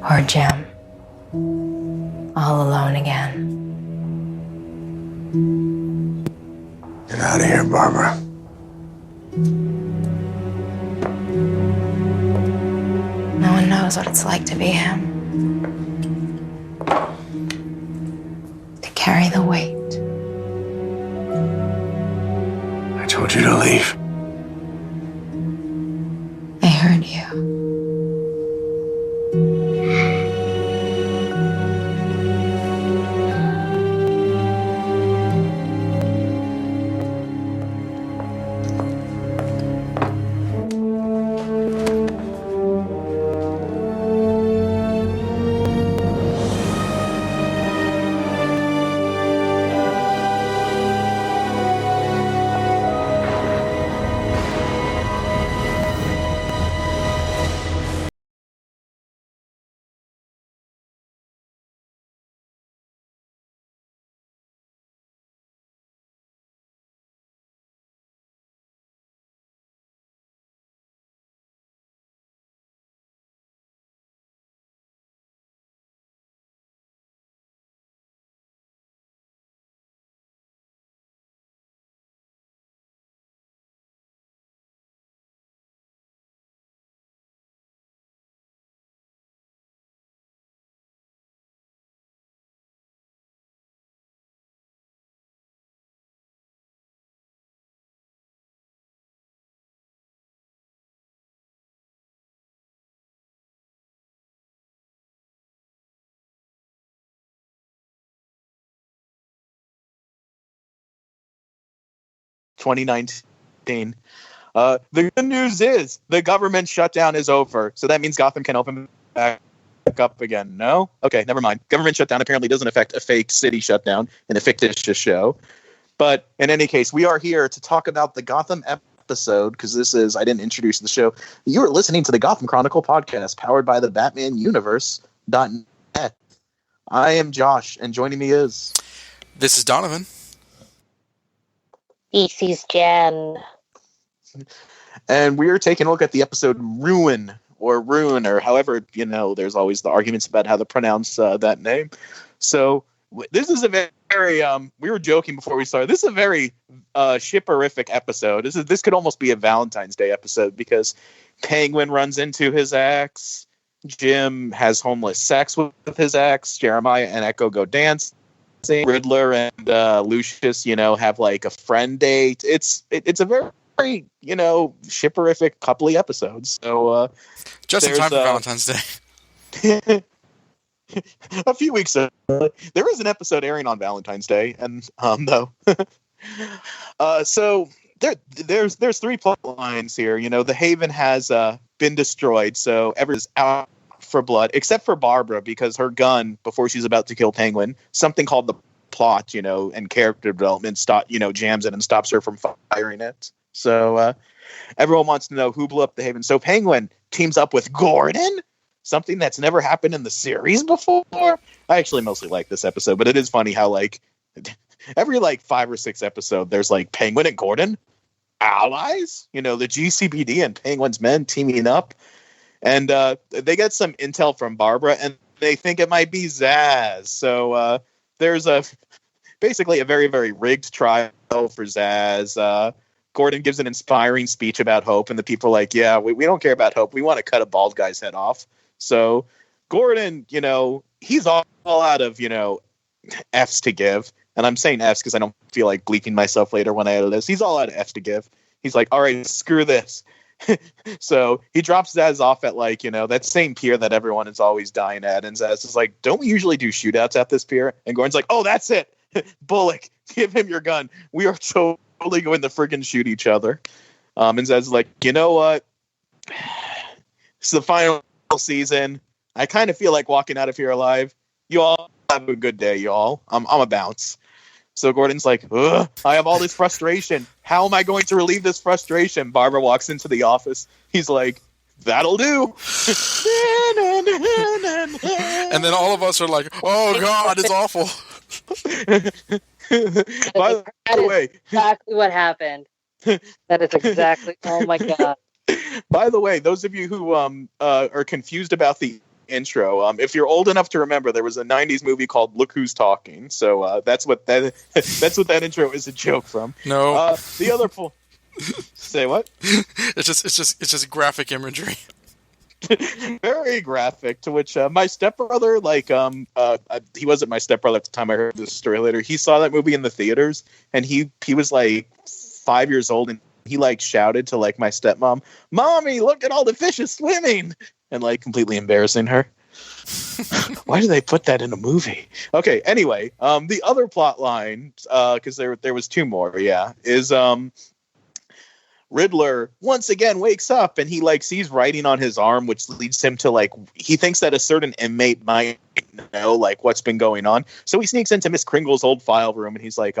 Or Jim, all alone again. Get out of here, Barbara. No one knows what it's like to be him. To carry the weight. I told you to leave. I heard you. 2019. The good news is the government shutdown is over, so that means Gotham can open back up again. No? Okay, never mind. Government shutdown apparently doesn't affect a fake city shutdown in a fictitious show. But in any case, we are here to talk about the Gotham episode, because this is, I didn't introduce the show. You are listening to the Gotham Chronicle podcast, powered by the Batman Universe.net. I am Josh, and joining me is... This is Donovan. This is Jen. And we are taking a look at the episode Ruin, or however, there's always the arguments about how to pronounce that name. So this is a very, we were joking before we started, this is a very shipperific episode. This could almost be a Valentine's Day episode, because Penguin runs into his ex, Jim has homeless sex with his ex, Jeremiah and Echo go dancing, Riddler and Lucius, have like a friend date. It's a very, shipperific coupley episodes. So just in time for Valentine's Day. A few weeks ago, there is an episode airing on Valentine's Day, and though, so there's three plot lines here. The Haven has been destroyed, so everyone's out for blood, except for Barbara, because her gun, before she's about to kill Penguin, something called the plot, and character development jams it and stops her from firing it. So everyone wants to know who blew up the Haven. So Penguin teams up with Gordon, something that's never happened in the series before. I actually mostly like this episode, but it is funny how every 5 or 6 episode there's Penguin and Gordon allies, the GCPD and Penguin's men teaming up, and they get some intel from Barbara and they think it might be Zsasz. So there's basically a very, very rigged trial for Zsasz. Gordon gives an inspiring speech about hope, and the people are like, yeah, we don't care about hope. We want to cut a bald guy's head off. So Gordon, he's all out of, F's to give. And I'm saying F's because I don't feel like bleeping myself later when I edit this. He's all out of F's to give. He's like, all right, screw this. So he drops Zsasz off at that same pier that everyone is always dying at. And Zsasz is like, don't we usually do shootouts at this pier? And Gordon's like, oh, that's it. Bullock, give him your gun. We are totally going to friggin' shoot each other. And Zsasz is like, you know what? It's the final season. I kind of feel like walking out of here alive. You all have a good day, y'all. I'm a bounce. So Gordon's like, ugh, I have all this frustration. How am I going to relieve this frustration? Barbara walks into the office. He's like, that'll do. And then all of us are like, oh God, it's awful. By the way, exactly what happened. That is exactly. Oh my God. By the way, those of you who are confused about the intro. If you're old enough to remember, there was a '90s movie called Look Who's Talking. So that's what that that's what that intro is a joke from. No. The other say what? It's just graphic imagery. Very graphic. To which my stepbrother, he wasn't my stepbrother at the time. I heard this story later. He saw that movie in the theaters, and he was like 5 years old, and he like shouted to like my stepmom, "Mommy, look at all the fishes swimming!" and like completely embarrassing her. Why do they put that in a movie? Okay. Anyway, the other plot line, because there was two more. Yeah, is Riddler once again wakes up and he like sees writing on his arm, which leads him to like he thinks that a certain inmate might know like what's been going on. So he sneaks into Miss Kringle's old file room and he's like,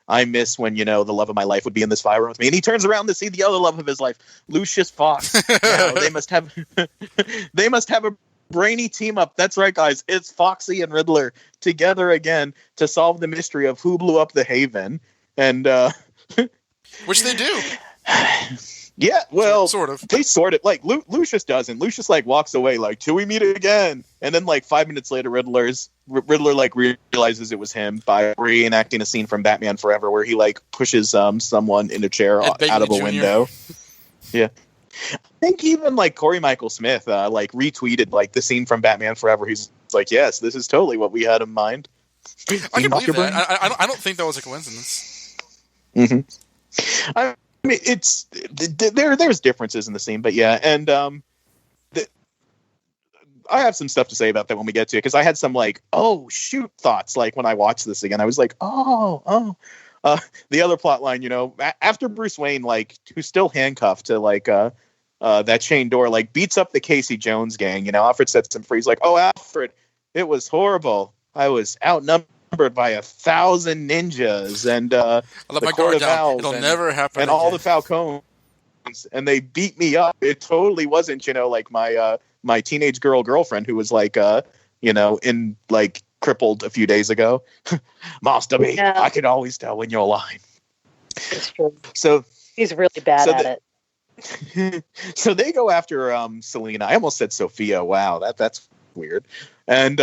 I miss when, the love of my life would be in this file room with me. And he turns around to see the other love of his life, Lucius Fox. Now, they must have a brainy team up. That's right, guys. It's Foxy and Riddler together again to solve the mystery of who blew up the Haven. And which they do. Yeah, well, sort of. They sort of like Lucius doesn't. Lucius like walks away like till we meet again, and then like 5 minutes later, Riddler like realizes it was him by reenacting a scene from Batman Forever where he like pushes someone in a chair out of a window. Yeah, I think even like Corey Michael Smith like retweeted like the scene from Batman Forever. He's like, yes, this is totally what we had in mind. I can believe that. I don't think that was a coincidence. Mm-hmm. I mean, there's differences in the scene, but yeah, and I have some stuff to say about that when we get to it, because I had some like, oh shoot thoughts like when I watched this again. I was like, the other plot line, after Bruce Wayne, like who's still handcuffed to like that chain door, like beats up the Casey Jones gang. Alfred sets him free. He's like, oh Alfred, it was horrible. I was outnumbered by 1,000 ninjas and I let my guard down. It'll never happen. And again. all the Falcons, and they beat me up. It totally wasn't, like my teenage girlfriend who was like, in like crippled a few days ago. Master B, yeah. I can always tell when you're lying. It's true. So he's really bad at it. So they go after Selena. I almost said Sophia. Wow, that's weird. And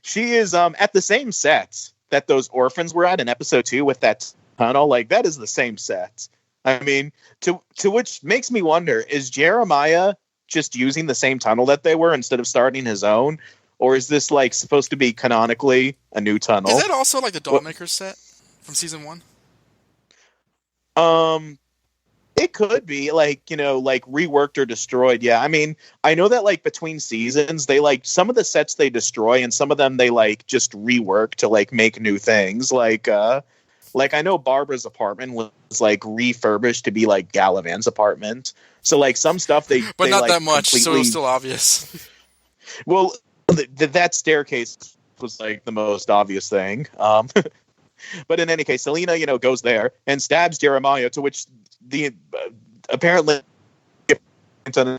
she is at the same set that those orphans were at in episode 2 with that tunnel. Like that is the same set. I mean, to which makes me wonder, is Jeremiah just using the same tunnel that they were instead of starting his own? Or is this like supposed to be canonically a new tunnel? Is that also like the Dollmaker set from season 1? It could be like, like reworked or destroyed. Yeah. I mean, I know that like between seasons, they like some of the sets they destroy and some of them they like just rework to like make new things. Like I know Barbara's apartment was like refurbished to be like Galavan's apartment. So like some stuff but they not like that much. Completely... So it's still obvious. Well, that staircase was like the most obvious thing. But in any case, Selena, goes there and stabs Jeremiah, to which the apparently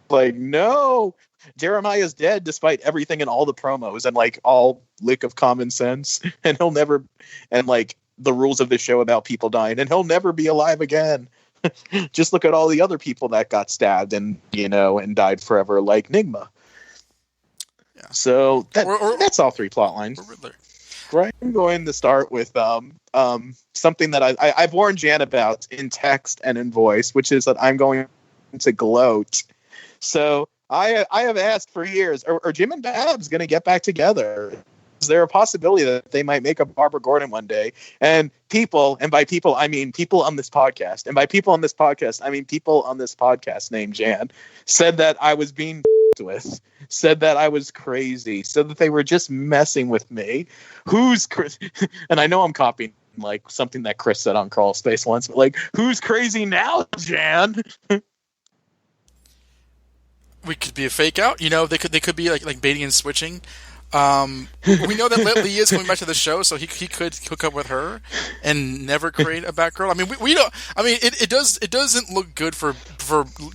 like, no, Jeremiah's dead despite everything in all the promos and like all lick of common sense, and he'll never, and like the rules of the show about people dying, and he'll never be alive again. Just look at all the other people that got stabbed and and died forever, like Nygma. Yeah. So that's all 3 plot lines. Right, I'm going to start with something that I've warned Jan about in text and in voice, which is that I'm going to gloat. So I have asked for years, are Jim and Babs going to get back together? Is there a possibility that they might make a Barbara Gordon one day? And people, and by people I mean people on this podcast, and by people on this podcast I mean people on this podcast named Jan, said that I was being with, said that I was crazy, said that they were just messing with me. Who's Chris? And I know I'm copying like something that Chris said on Crawl Space once, but like, who's crazy now, Jan? We could be a fake out. They could be like baiting and switching. We know that Lee is coming back to the show, so he could hook up with her and never create a Batgirl. I mean, we don't. I mean, it doesn't look good for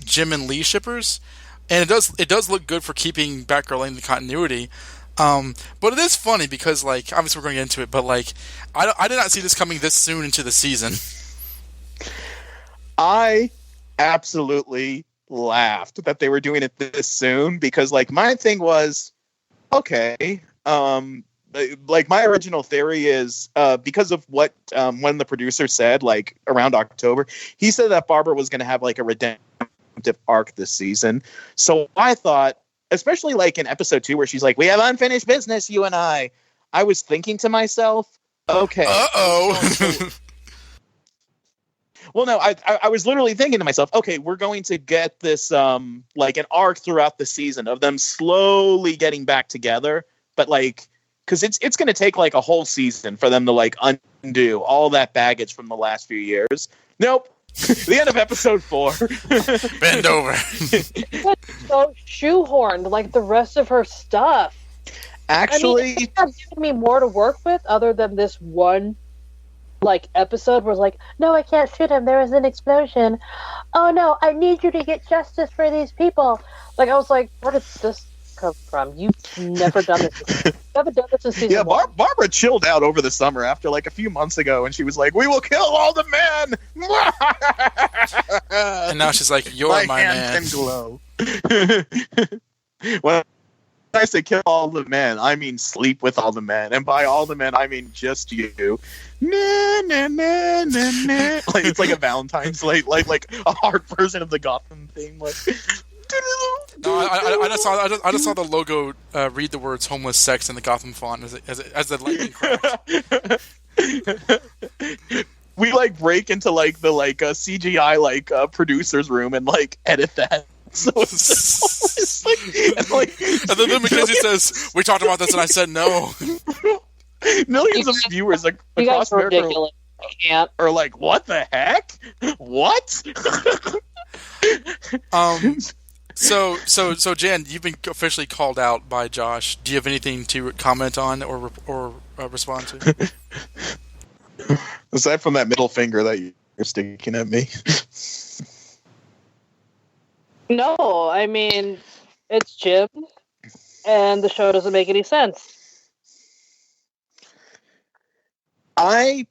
Jim and Lee shippers. And it does look good for keeping Batgirl in the continuity, but it is funny because like obviously we're going to get into it, but like I did not see this coming this soon into the season. I absolutely laughed that they were doing it this soon, because like my thing was, okay, like my original theory is because of what when the producer said, like around October, he said that Barbara was going to have like a redemptive arc this season. So I thought, especially like in episode 2 where she's like, we have unfinished business, you and I was thinking to myself, okay, well, no, I was literally thinking to myself, okay, we're going to get this like an arc throughout the season of them slowly getting back together, but like, because it's going to take like a whole season for them to like undo all that baggage from the last few years. Nope. The end of episode 4. Bend over. So shoehorned, like the rest of her stuff. Actually, I mean, it's not giving me more to work with other than this one, like, episode where it's like, no, I can't shoot him. There was an explosion. Oh no, I need you to get justice for these people. Like, I was like, where did this come from? You've never done this. You haven't done this in season 1. Barbara chilled out over the summer after like a few months ago, and she was like, "We will kill all the men." And now she's like, "You're my man." Can glow. When I say kill all the men, I mean sleep with all the men, and by all the men, I mean just you. Na, na, na, na, na. Like it's like a Valentine's like a hard version of the Gotham theme, like. No, I just saw the logo read the words "homeless sex" in the Gotham font as the lightning crashed. We like break into like the CGI producer's room and like edit that. So it's like, and then Mackenzie says, "We talked about this," and I said no. Millions of viewers like across America ridiculous. I can't. are like, "What the heck? What?" So Jan, you've been officially called out by Josh. Do you have anything to comment on or respond to? Aside from that middle finger that you're sticking at me. No, I mean, it's Jim, and the show doesn't make any sense. I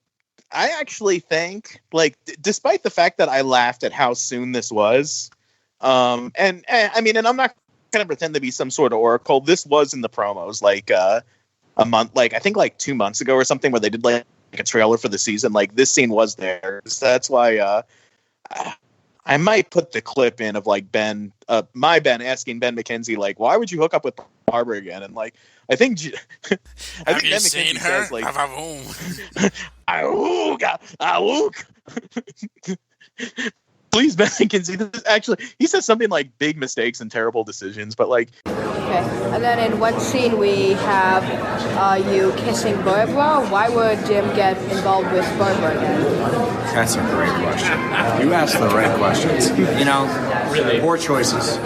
actually think, like, despite the fact that I laughed at how soon this was, and I mean, and I'm not going to pretend to be some sort of oracle. This was in the promos, like a month, like I think like 2 months ago or something, where they did like a trailer for the season. Like this scene was there, so that's why I might put the clip in of like Ben asking Ben McKenzie like, why would you hook up with Barbara again? And like, I think Have you seen her? Says, like, please, Ben McKenzie. This is actually, he says something like big mistakes and terrible decisions, but like. Okay, and then in one scene we have you kissing Barbara. Why would Jim get involved with Barbara again? That's a great question. You asked the right questions. You know, poor choices.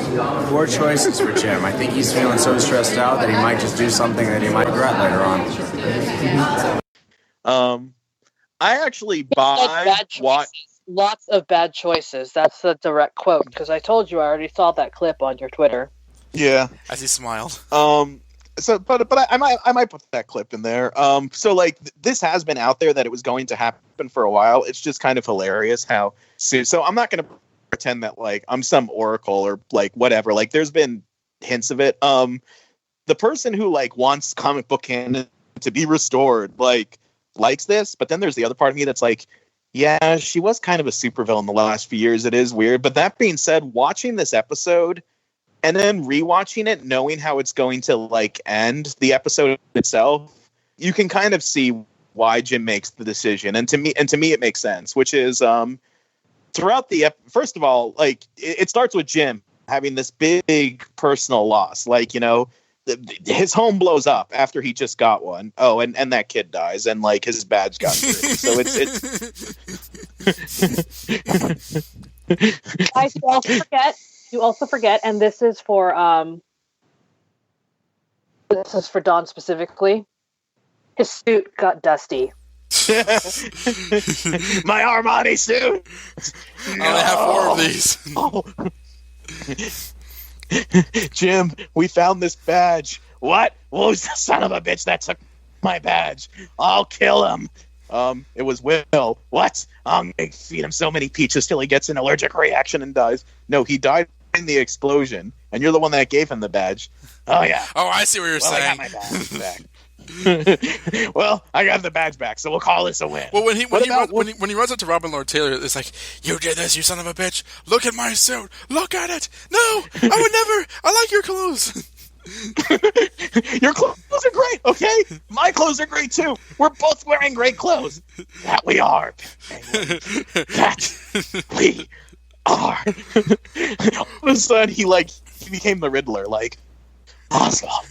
Poor choices for Jim. I think he's feeling so stressed out that he might just do something that he might regret later on. I actually buy Lots of bad choices. That's the direct quote, because I told you I already saw that clip on your Twitter. Yeah. As he smiled. So, but I might put that clip in there. So like this has been out there that it was going to happen for a while. It's just kind of hilarious how soon. So I'm not going to pretend that like I'm some oracle or like whatever. Like there's been hints of it. The person who like wants comic book canon to be restored likes this, but then there's the other part of me that's like, yeah, she was kind of a supervillain the last few years. It is weird. But that being said, watching this episode and then rewatching it, knowing how it's going to like end the episode itself, you can kind of see why Jim makes the decision. And to me, it makes sense, which is throughout the first of all, like it starts with Jim having this big personal loss. Like, you know, his home blows up after he just got one. Oh, and that kid dies, and like his badge got dirty. So it's You also forget, and this is for Don specifically. His suit got dusty. My Armani suit. I only have 4 of these. Jim, we found this badge. What? Who's the son of a bitch that took my badge? I'll kill him. It was Will. What? I'm gonna feed him so many peaches till he gets an allergic reaction and dies. No, he died in the explosion, and you're the one that gave him the badge. Oh yeah. Oh, I see what you're Well, I saying. got my badge back. Well, I got the badge back, so we'll call this a win. Well, when he runs up to Robin Lord Taylor, it's like, "You did this, you son of a bitch! Look at my suit! Look at it! No, I would never. I like your clothes." Your clothes are great, okay? My clothes are great too. We're both wearing great clothes. That we are. That we are. All of a sudden, he became the Riddler, like Oswald.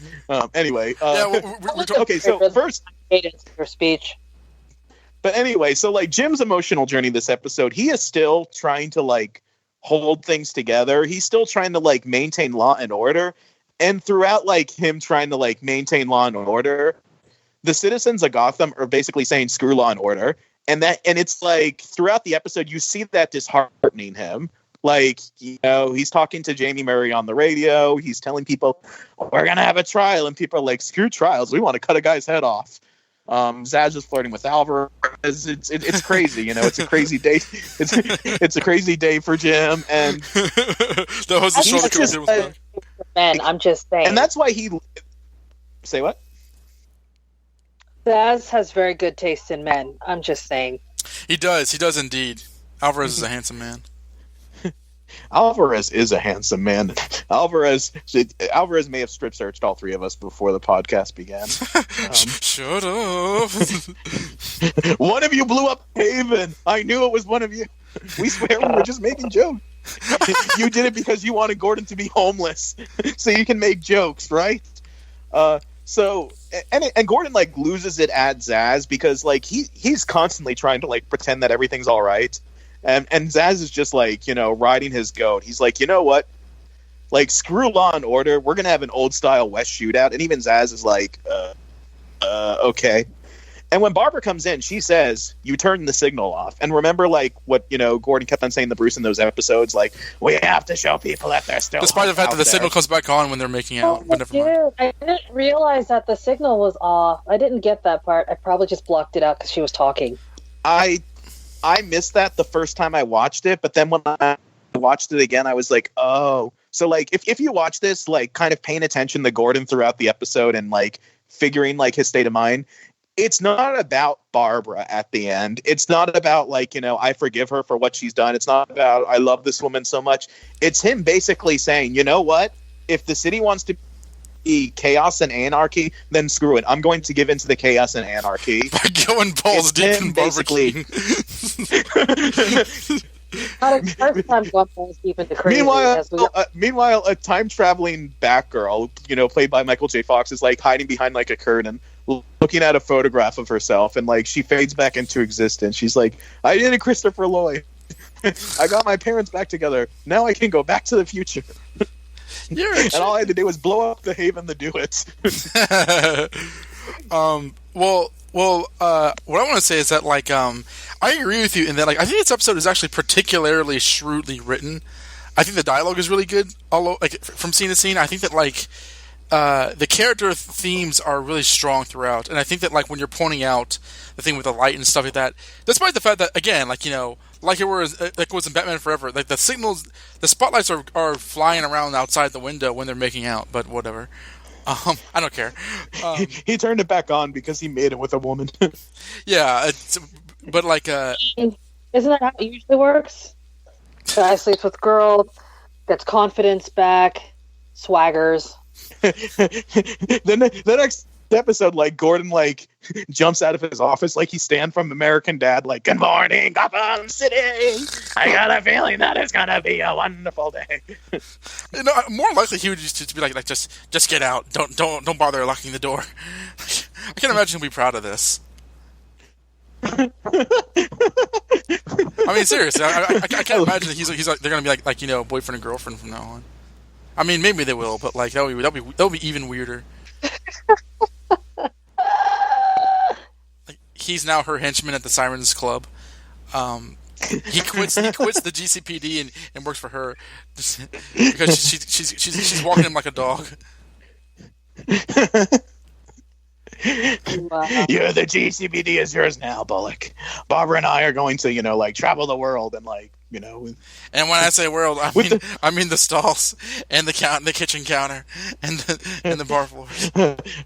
Anyway, okay. So first, your speech. But anyway, so like Jim's emotional journey this episode, he is still trying to like hold things together. He's still trying to like maintain law and order. And throughout like him trying to like maintain law and order, the citizens of Gotham are basically saying screw law and order. And it's like throughout the episode, you see that disheartening him. Like, you know, he's talking to Jamie Murray on the radio. He's telling people, we're going to have a trial. And people are like, screw trials. We want to cut a guy's head off. Zsasz is flirting with Alvarez. It's crazy, you know. It's a crazy day. It's a crazy day for Jim. And that was the show that was back. Men, I'm just saying. And that's why he... Say what? Zsasz has very good taste in men. I'm just saying. He does indeed. Alvarez is a handsome man. Alvarez is a handsome man. Alvarez may have strip searched all three of us before the podcast began. Shut up. One of you blew up Haven. I knew it was one of you. We swear we were just making jokes. You did it because you wanted Gordon to be homeless, so you can make jokes, right? So Gordon like loses it at Zsasz because like he's constantly trying to like pretend that everything's all right. And Zsasz is just like, you know, riding his goat. He's like, you know what? Like, screw law and order. We're going to have an old style West shootout. And even Zsasz is like, okay. And when Barbara comes in, she says, you turn the signal off. And remember, like, what, you know, Gordon kept on saying to Bruce in those episodes, like, we have to show people that they're still despite the fact that the signal comes back on when they're making out. But never mind. I didn't realize that the signal was off. I didn't get that part. I probably just blocked it out because she was talking. I missed that the first time I watched it, but then when I watched it again, I was like, oh. So, like, if you watch this, like, kind of paying attention to Gordon throughout the episode and, like, figuring, like, his state of mind, it's not about Barbara at the end. It's not about, like, you know, I forgive her for what she's done. It's not about I love this woman so much. It's him basically saying, you know what? If the city wants to be chaos and anarchy, then screw it. I'm going to give into the chaos and anarchy. By going balls deep in basically. Not the first time going balls deep into crazy. Meanwhile, a time-traveling Batgirl, you know, played by Michael J. Fox, is like hiding behind like a curtain, looking at a photograph of herself, and like she fades back into existence. She's like, I did it, Christopher Lloyd. I got my parents back together. Now I can go back to the future. And all I had to do was blow up the Haven to do it. What I want to say is that, like, I agree with you in that, like, I think this episode is actually particularly shrewdly written. I think the dialogue is really good, like, from scene to scene. I think that, like, the character themes are really strong throughout, and I think that, like, when you're pointing out the thing with the light and stuff like that, despite the fact that, again, like, you know, like it was in Batman Forever, like, the signals, the spotlights are flying around outside the window when they're making out, but whatever. I don't care. He turned it back on because he made it with a woman. Yeah, but like... Isn't that how it usually works? Guy sleeps with girl, gets confidence back, swaggers. Then the next episode, like, Gordon, like, jumps out of his office like he's Stan from American Dad, like, good morning, Gotham City. I got a feeling that it's gonna be a wonderful day. You know, more likely he would just be like just get out. Don't bother locking the door. I can't imagine he'll be proud of this. I mean, seriously, I can't imagine that he's like they're gonna be like, you know, boyfriend and girlfriend from now on. I mean, maybe they will, but like that'll be even weirder. Like, he's now her henchman at the Sirens Club. He quits the GCPD and works for her because she's walking him like a dog. Wow. Yeah, the GCPD is yours now, Bullock. Barbara and I are going to, you know, like, travel the world and, like, you know. And when I say world, I mean the stalls and the kitchen counter and the bar floors.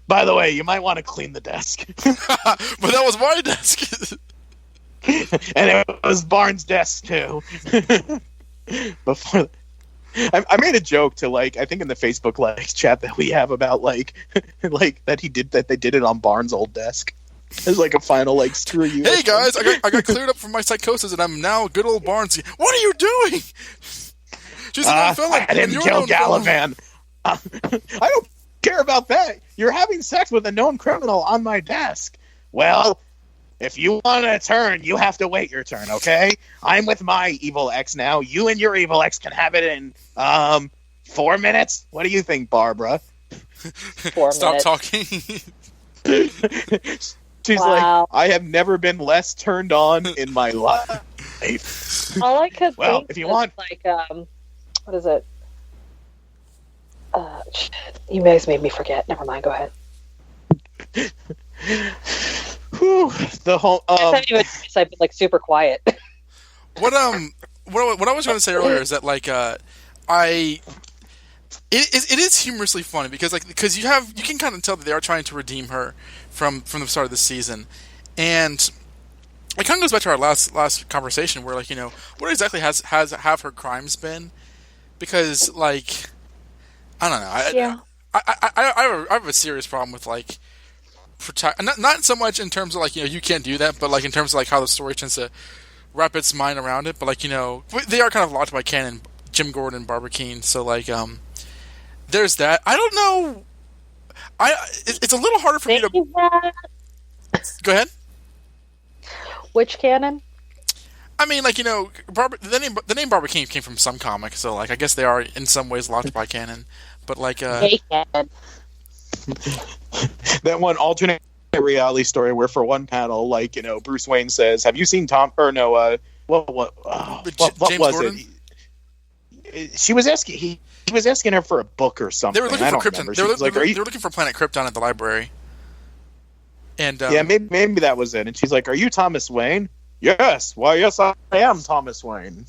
By the way, you might want to clean the desk. But that was my desk. And it was Barnes' desk too. Before I made a joke to I think in the Facebook chat that we have about that they did it on Barnes' old desk. It's like a final screw you. Hey guys, I got cleared up from my psychosis and I'm now good old Barnes. What are you doing? She's a known felon. I didn't kill Galavan. I don't care about that. You're having sex with a known criminal on my desk. Well, if you want to turn, you have to wait your turn, okay? I'm with my evil ex now. You and your evil ex can have it in 4 minutes. What do you think, Barbara? 4 minutes. Stop talking. She's Wow. I have never been less turned on in my life. All I could Well, think if you is, want- what is it? Shit. You guys made me forget. Never mind. Go ahead. Whew, the whole I've been super quiet. What I was going to say earlier is that it is humorously funny because you can kind of tell that they are trying to redeem her from the start of the season, and it kind of goes back to our last conversation where what exactly have her crimes been? Because I don't know. Yeah. I have a serious problem with not so much in terms of you can't do that, but in terms of how the story tends to wrap its mind around it. But they are kind of locked by canon, Jim Gordon and Barbara Keene. So there's that. I don't know. It's a little harder for me to. Go ahead. Which canon? I mean, Barbara, the name Barbara Keene came from some comic, so I guess they are in some ways locked by canon. But Hey, canon. that one alternate reality story where for one panel, Bruce Wayne says, "Have you seen Tom?" Or no, what James was Gordon? it? She was asking. He was asking her for a book or something. They were looking I for don't Krypton. remember. They were, She was like, they were looking for Planet Krypton at the library. And yeah, maybe that was it. And she's like, "Are you Thomas Wayne?" Yes. Why, yes, I am Thomas Wayne.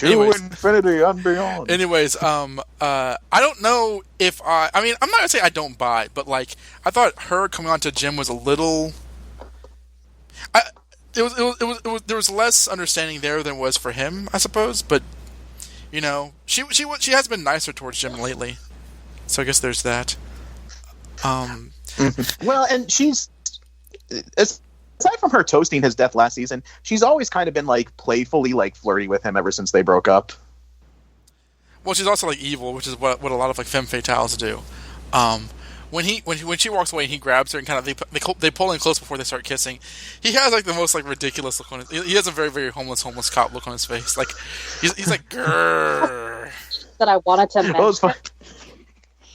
Anyways. Infinity and beyond. Anyways, I don't know if I mean, I'm not gonna say I don't buy, but I thought her coming on to Jim was a little. It was there was less understanding there than was for him, I suppose. But she has been nicer towards Jim lately, so I guess there's that. Well, and she's aside from her toasting his death last season, she's always kind of been playfully flirty with him ever since they broke up. Well, she's also evil, which is what a lot of femme fatales do. When she walks away and he grabs her and kind of they pull in close before they start kissing, he has the most ridiculous look on his. He has a very very homeless cop look on his face. He's like grrr. That I wanted to mention. Well, it's fun.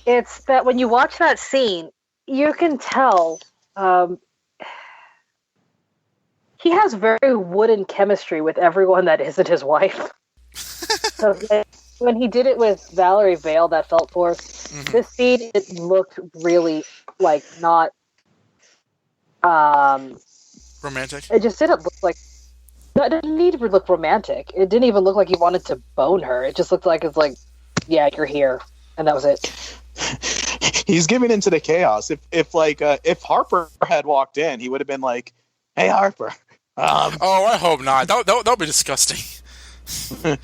It's that when you watch that scene, you can tell he has very wooden chemistry with everyone that isn't his wife. So when he did it with Valerie Vale, that felt forced. Mm-hmm. This scene, it looked really not. Romantic. It just didn't look like. No, it didn't need to look romantic. It didn't even look like he wanted to bone her. It just looked like yeah, you're here, and that was it. He's giving into the chaos. If Harper had walked in, he would have been like, "Hey, Harper." Oh, I hope not. That would be disgusting. Or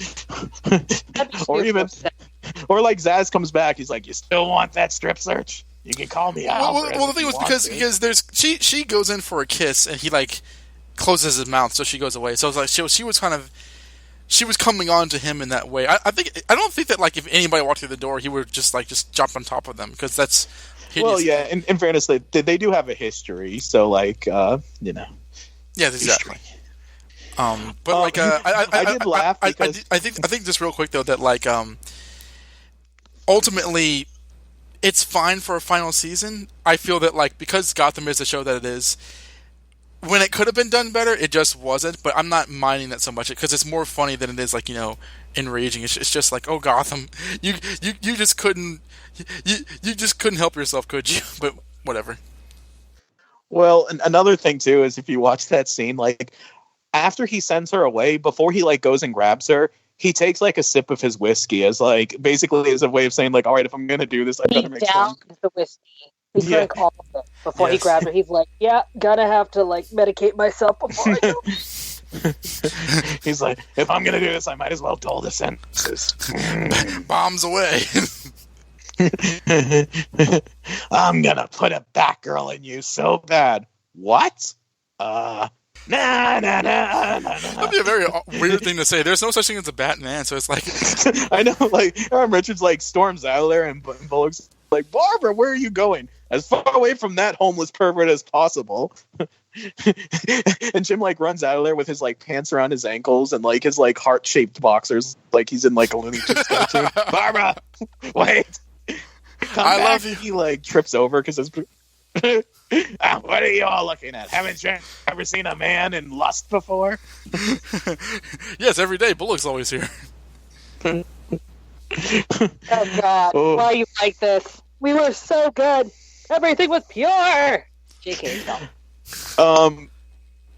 Zsasz comes back, he's like, "You still want that strip search? You can call me Alvarez." Well, the thing was because there's she goes in for a kiss and he closes his mouth, so she goes away. So it's she was kind of she was coming on to him in that way. I don't think that if anybody walked through the door, he would just jump on top of them because that's hideous. Well, yeah. In fairness, they do have a history, so Yeah, exactly. But I did laugh because I think just real quick though that ultimately it's fine for a final season. I feel that because Gotham is the show that it is, when it could have been done better, it just wasn't. But I'm not minding that so much because it's more funny than it is enraging. It's just oh Gotham, you just couldn't you just couldn't help yourself, could you? But whatever. Well, another thing too is if you watch that scene, after he sends her away, before he like goes and grabs her, he takes like a sip of his whiskey as like basically as a way of saying like, all right, if I'm gonna do this, I better make down sure. the whiskey. He drank all of it before he Yes. grabbed her. He's like, yeah, gotta have to like medicate myself before I go. He's like, if I'm gonna do this, I might as well dull the sentences. Bombs away. I'm gonna put a Batgirl in you so bad. What? Nah. That'd be a very weird thing to say. There's no such thing as a Batman, so it's like, I know, like, Aaron Richards, like, storms out of there, and Bullock's like, Barbara, where are you going? As far away from that homeless pervert as possible. And Jim, like, runs out of there with his, like, pants around his ankles and, like, his, like, heart-shaped boxers. Like, he's in, like, a Looney Tunes cartoon. Barbara! Wait! Come I back. love you. He, like, trips over because it's... What are you all looking at? Haven't you ever seen a man in lust before? yes, every day. Bullock's always here. Oh God, Oh. why are you like this? We were so good. Everything was pure. JK, no.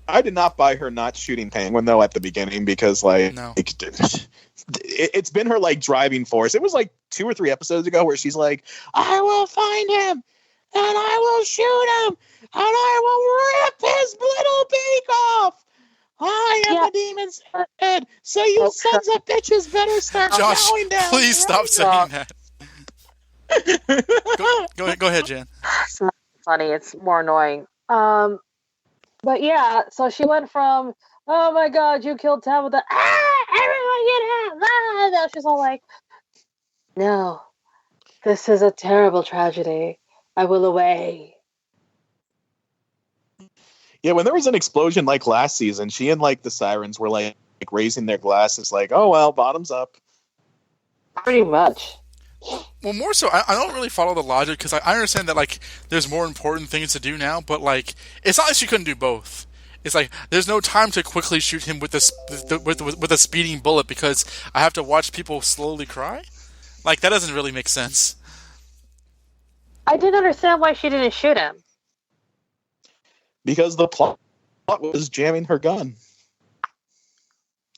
I did not buy her not shooting Penguin though at the beginning because like No. it's been her like driving force. It was like 2 or 3 episodes ago where she's like, I will find him and I will shoot him and I will rip his little beak off. I am Yeah. the demon's head, so you sons of bitches better start Josh, going down. please stop saying that. Go ahead, Jan. It's not funny. It's more annoying. But yeah, so she went from, oh my God, you killed Tabitha. Everyone get out. Ah! Now she's all like, no, this is a terrible tragedy. I will away. Yeah, when there was an explosion like last season, she and like the sirens were like raising their glasses, like, "Oh well, bottoms up." Pretty much. Well, more so, I don't really follow the logic because I understand that like there's more important things to do now, but like it's not like she couldn't do both. It's like there's no time to quickly shoot him with a speeding bullet because I have to watch people slowly cry. Like that doesn't really make sense. I didn't understand why she didn't shoot him. Because the plot was jamming her gun.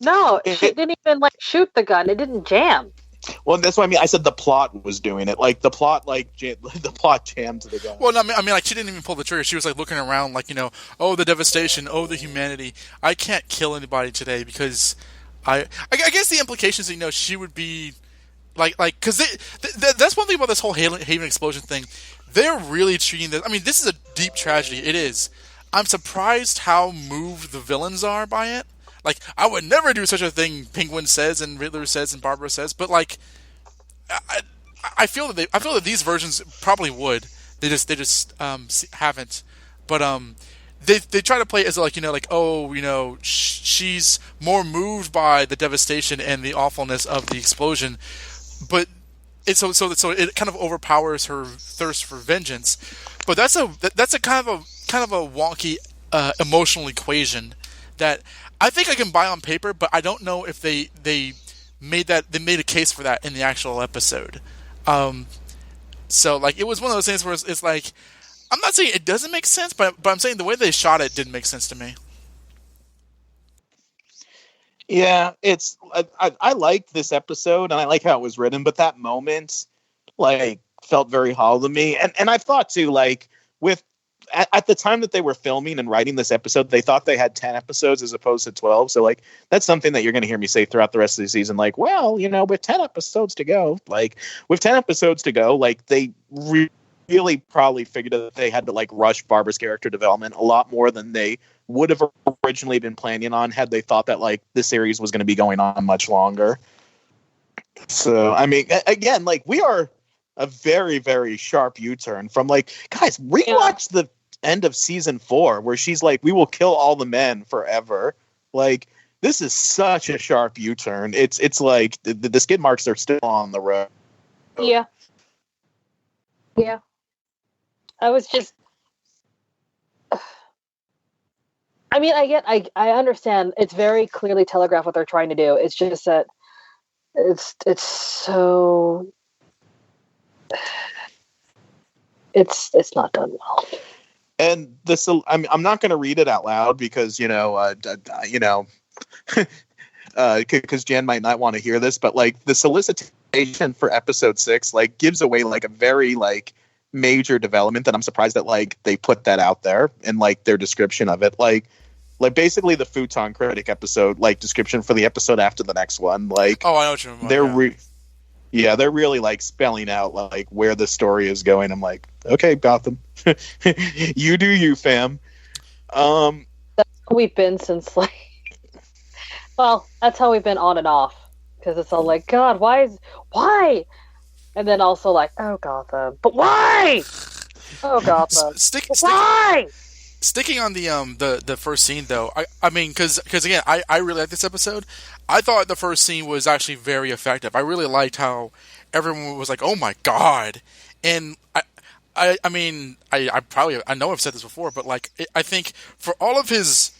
No, she didn't even like shoot the gun. It didn't jam. Well, that's what I mean. I said the plot was doing it. Like the plot, the plot jammed the gun. Well, no, I mean, like she didn't even pull the trigger. She was like looking around, like oh the devastation, oh the humanity. I can't kill anybody today because I guess the implications that she would be like because that's one thing about this whole Haven explosion thing. They're really treating this. I mean, this is a deep tragedy. It is. I'm surprised how moved the villains are by it. Like, I would never do such a thing. Penguin says, and Riddler says, and Barbara says. But like, I feel that these versions probably would. They just haven't. But they try to play it as like she's more moved by the devastation and the awfulness of the explosion, but so it kind of overpowers her thirst for vengeance. But that's a kind of a wonky emotional equation that I think I can buy on paper, but I don't know if they made a case for that in the actual episode. So like it was one of those things where it's like I'm not saying it doesn't make sense, but I'm saying the way they shot it didn't make sense to me. Yeah, I liked this episode and I like how it was written, but that moment like felt very hollow to me. And I've thought too, like with at the time that they were filming and writing this episode, they thought they had 10 episodes as opposed to 12. So like that's something that you're going to hear me say throughout the rest of the season. Like, well, with 10 episodes to go, like they really probably figured that they had to like rush Barbara's character development a lot more than they would have originally been planning on had they thought that like the series was going to be going on much longer. So, I mean, again, like we are a very, very sharp U-turn from like, guys, rewatch the end of season 4 where she's like, we will kill all the men forever. Like, this is such a sharp U-turn. It's like the skid marks are still on the road. Yeah. I was just. I mean, I understand. It's very clearly telegraphed what they're trying to do. It's just that it's so. It's not done well. And I'm not going to read it out loud because because Jan might not want to hear this, but like the solicitation for episode 6 like gives away like a very like major development that I'm surprised that like they put that out there in like their description of it. Like basically the Futon Critic episode like description for the episode after the next one. Like, oh, I know what you mean. they're really like spelling out like where the story is going. I'm like, okay, Gotham, you do you, fam. That's how we've been since like. Well, that's how we've been on and off because it's all like, God, why? And then also like, oh Gotham, but why? Oh Gotham, why? Sticking on the first scene though, I mean because again I really like this episode. I thought the first scene was actually very effective. I really liked how everyone was like, oh my God, and I mean I know I've said this before, but like I think for all of his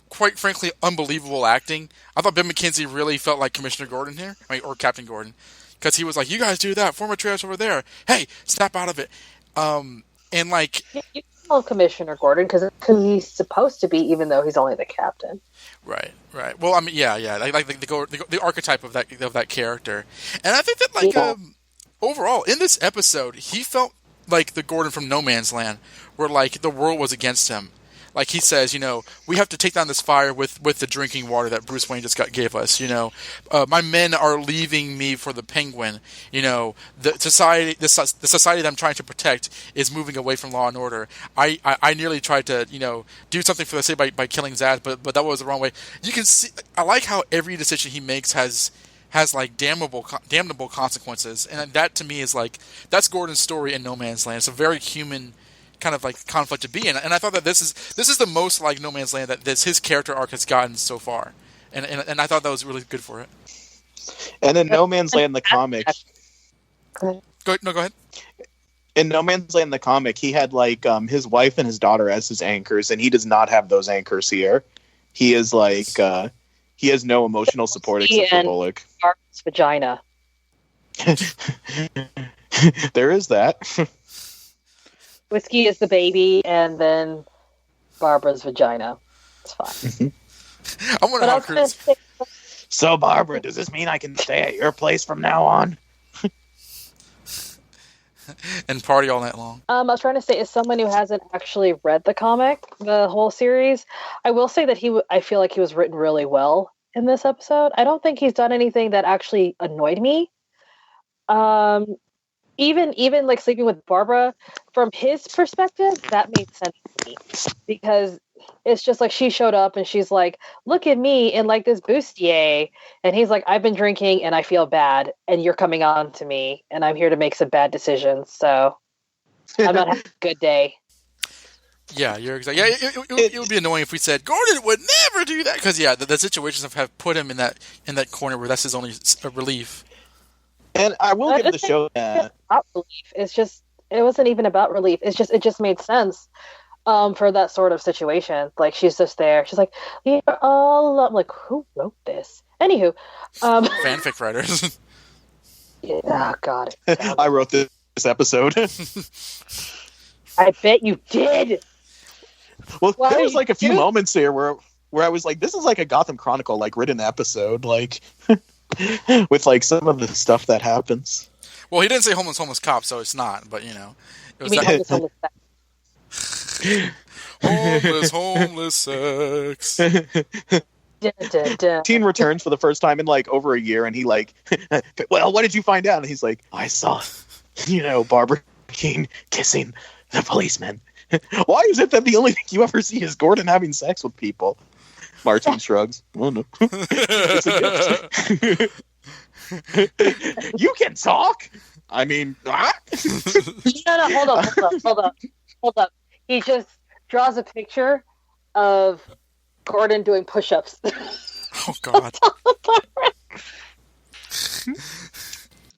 quite frankly unbelievable acting, I thought Ben McKenzie really felt like Commissioner Gordon here, or Captain Gordon, because he was like, you guys do that, form a trash over there, hey, snap out of it. And like you call him Commissioner Gordon because he's supposed to be, even though he's only the captain. Right. Well, I mean, yeah, like the archetype of that character, and I think that like overall in this episode, he felt like the Gordon from No Man's Land, where like the world was against him. Like he says, we have to take down this fire with the drinking water that Bruce Wayne just gave us. My men are leaving me for the Penguin. The society that I'm trying to protect is moving away from law and order. I nearly tried to do something for the city by killing Zsasz, but that was the wrong way. You can see. I like how every decision he makes has like damnable consequences, and that to me is like that's Gordon's story in No Man's Land. It's a very human kind of like conflict to be in, and I thought that this is the most like No Man's Land that his character arc has gotten so far, and I thought that was really good for it. And in No Man's Land, the comic. Go ahead. In No Man's Land, the comic, he had like his wife and his daughter as his anchors, and he does not have those anchors here. He is like he has no emotional support except for Bullock. Barbara's vagina. There is that. Whiskey is the baby, and then Barbara's vagina. It's fine. I wonder how Chris. So, Barbara, does this mean I can stay at your place from now on? And party all night long. I was trying to say, as someone who hasn't actually read the comic, the whole series, I will say that I feel like he was written really well in this episode. I don't think he's done anything that actually annoyed me. Even like sleeping with Barbara, from his perspective, that made sense to me because it's just like she showed up and she's like, "Look at me in like this bustier," and he's like, "I've been drinking and I feel bad, and you're coming on to me, and I'm here to make some bad decisions, so I'm not having a good day." Yeah, you're exactly. Yeah, it would be annoying if we said Gordon would never do that because the situations have put him in that corner where that's his only relief. And I will give the show that. About relief. It wasn't even about relief. It just made sense for that sort of situation. Like she's just there. She's like, "You're all up." Like, who wrote this? Anywho, fanfic writers. Yeah, God. I wrote this episode. I bet you did. Well, there was like a few moments here where I was like, "This is like a Gotham Chronicle like written episode." Like. With like some of the stuff that happens. Well, he didn't say homeless cop, so it's not. But it was homeless sex. Teen returns for the first time in like over a year, and he like, well, what did you find out? And he's like, I saw, Barbara Keene kissing the policeman. Why is it that the only thing you ever see is Gordon having sex with people? Martin shrugs. Oh no. You can talk. I mean, No, hold up. He just draws a picture of Gordon doing push-ups. Oh God.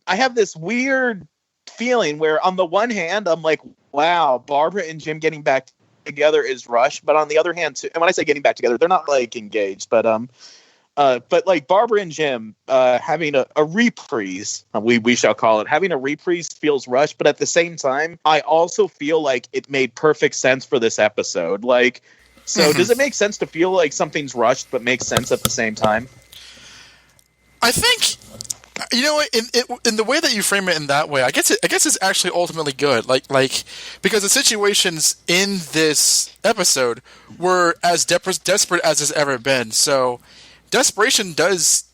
I have this weird feeling where on the one hand I'm like, wow, Barbara and Jim getting back together is rushed, but on the other hand, and when I say getting back together, they're not like engaged, but But like Barbara and Jim having a reprise, we shall call it, having a reprise feels rushed, but at the same time, I also feel like it made perfect sense for this episode. Like, so does it make sense to feel like something's rushed but makes sense at the same time? I think, you know, in the way that you frame it in that way, I guess it's actually ultimately good. Like because the situations in this episode were as desperate as it's ever been. So desperation does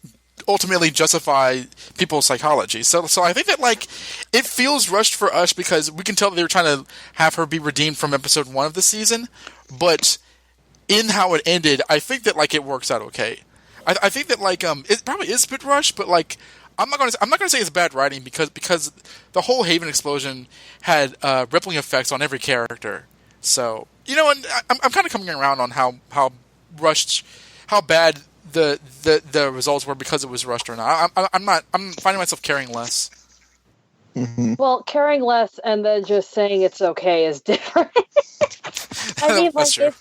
ultimately justify people's psychology. So I think that like it feels rushed for us because we can tell that they were trying to have her be redeemed from episode 1 of the season, but in how it ended, I think that like it works out okay. I think that like it probably is a bit rushed, but like I'm not gonna say it's bad writing because the whole Haven explosion had rippling effects on every character. So you know, and I'm kind of coming around on how rushed, how bad the results were because it was rushed or not. I'm finding myself caring less. Mm-hmm. Well, caring less and then just saying it's okay is different. I mean, like, true.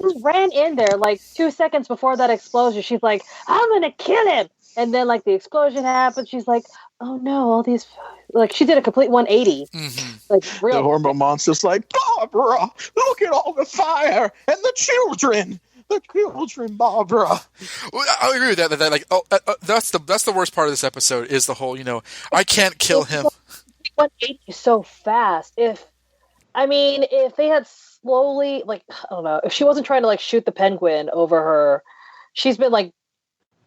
She ran in there like 2 seconds before that explosion. She's like, I'm gonna kill him. And then like the explosion happens. She's like, oh no, all these, like, she did a complete 180. Mm-hmm. Like real. The hormone monster's like, Barbara, look at all the fire and the children. The children, Barbara. Well, I agree with that. That like, that's the worst part of this episode is the whole, you know, I can't kill him. 180 so fast. If they had slowly, like, I don't know, if she wasn't trying to like shoot the penguin over her, she's been like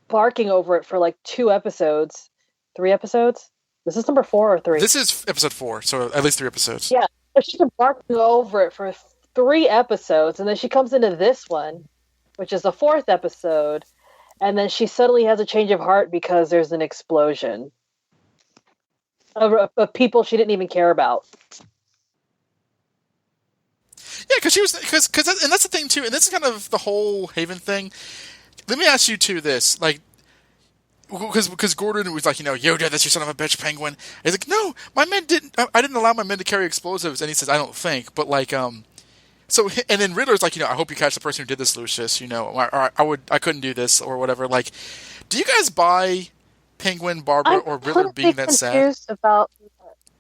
barking over it for like 3 episodes. This is number 4 or 3. This is episode 4, so at least 3 episodes. Yeah, she's been barking over it for 3 episodes, and then she comes into this one, which is the 4th episode, and then she suddenly has a change of heart because there's an explosion of people she didn't even care about. Yeah, because and that's the thing too, and this is kind of the whole Haven thing. Let me ask you too this, like, because Gordon was like, you know, Yoda, that's your son of a bitch, Penguin. And he's like, no, my men didn't. I didn't allow my men to carry explosives, and he says, I don't think, but like, so, and then Riddler's like, you know, I hope you catch the person who did this, Lucius. You know, I couldn't do this or whatever. Like, do you guys buy Penguin, Barbara, or Riddler being that sad? I'm confused about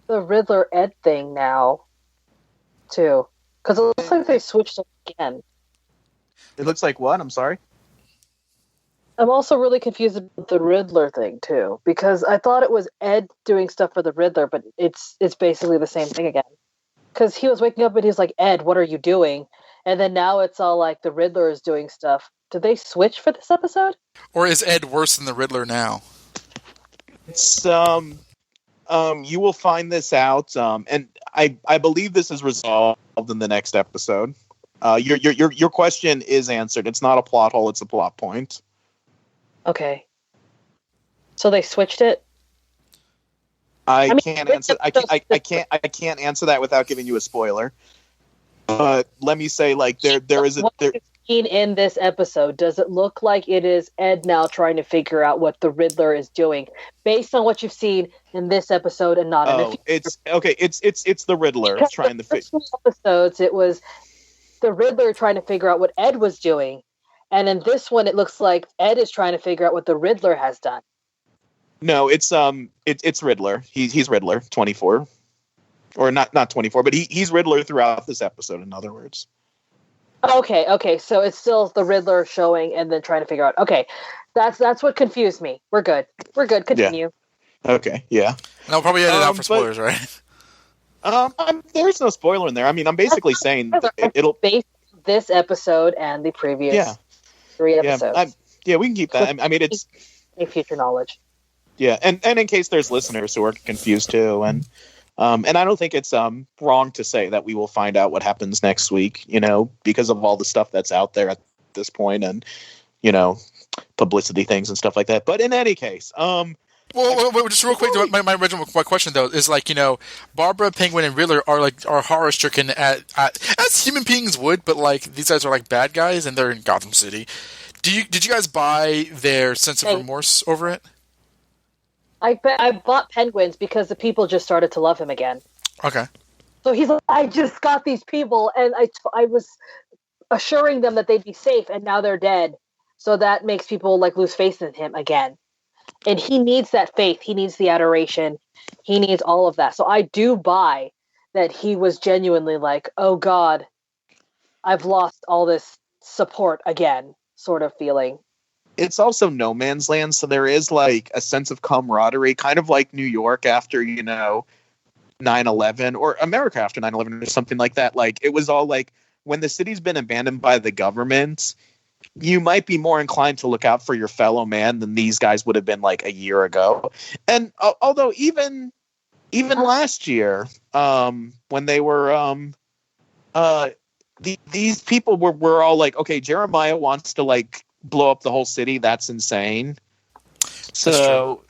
the Riddler Ed thing now, too. Because it looks like they switched it again. It looks like what? I'm sorry? I'm also really confused about the Riddler thing, too. Because I thought it was Ed doing stuff for the Riddler, but it's basically the same thing again. Because he was waking up and he's like, Ed, what are you doing? And then now it's all like the Riddler is doing stuff. Did they switch for this episode? Or is Ed worse than the Riddler now? It's, you will find this out, and I believe this is resolved in the next episode. Your question is answered. It's not a plot hole; it's a plot point. Okay. So they switched it. I can't answer that without giving you a spoiler. But let me say, like, there is a. What you've seen in this episode, does it look like it is Ed now trying to figure out what the Riddler is doing, based on what you've seen in this episode and not in the future? It's okay. It's the Riddler Because trying to figure. Episodes, it was the Riddler trying to figure out what Ed was doing, and in this one, it looks like Ed is trying to figure out what the Riddler has done. No, it's Riddler. He's Riddler 24, or not 24, but he's Riddler throughout this episode. In other words. Okay. So it's still the Riddler showing and then trying to figure out. Okay, that's what confused me. We're good. Continue. Yeah. Okay. Yeah. And I'll probably edit it out for spoilers, right? There's no spoiler in there. I mean, I'm basically saying that it'll base this episode and the previous 3 episodes. Yeah, we can keep that. I mean, it's a future knowledge. Yeah, and in case there's listeners who are confused too, and I don't think it's wrong to say that we will find out what happens next week, you know, because of all the stuff that's out there at this point, and you know, publicity things and stuff like that. But in any case, well, just real quick, my original question though is like, you know, Barbara, Penguin, and Riddler are horror stricken at as human beings would, but like these guys are like bad guys and they're in Gotham City. Did you guys buy their sense of remorse over it? I bought Penguins because the people just started to love him again. Okay. So he's like, I just got these people, and I was assuring them that they'd be safe, and now they're dead. So that makes people like lose faith in him again. And he needs that faith. He needs the adoration. He needs all of that. So I do buy that he was genuinely like, oh God, I've lost all this support again, sort of feeling. It's also no man's land, so there is like a sense of camaraderie, kind of like New York after, 9/11, or America after 9/11 or something like that. Like, it was all like, when the city's been abandoned by the government, you might be more inclined to look out for your fellow man than these guys would have been like a year ago. And although even last year, when they were these people were all like, okay, Jeremiah wants to like blow up the whole city. That's insane. So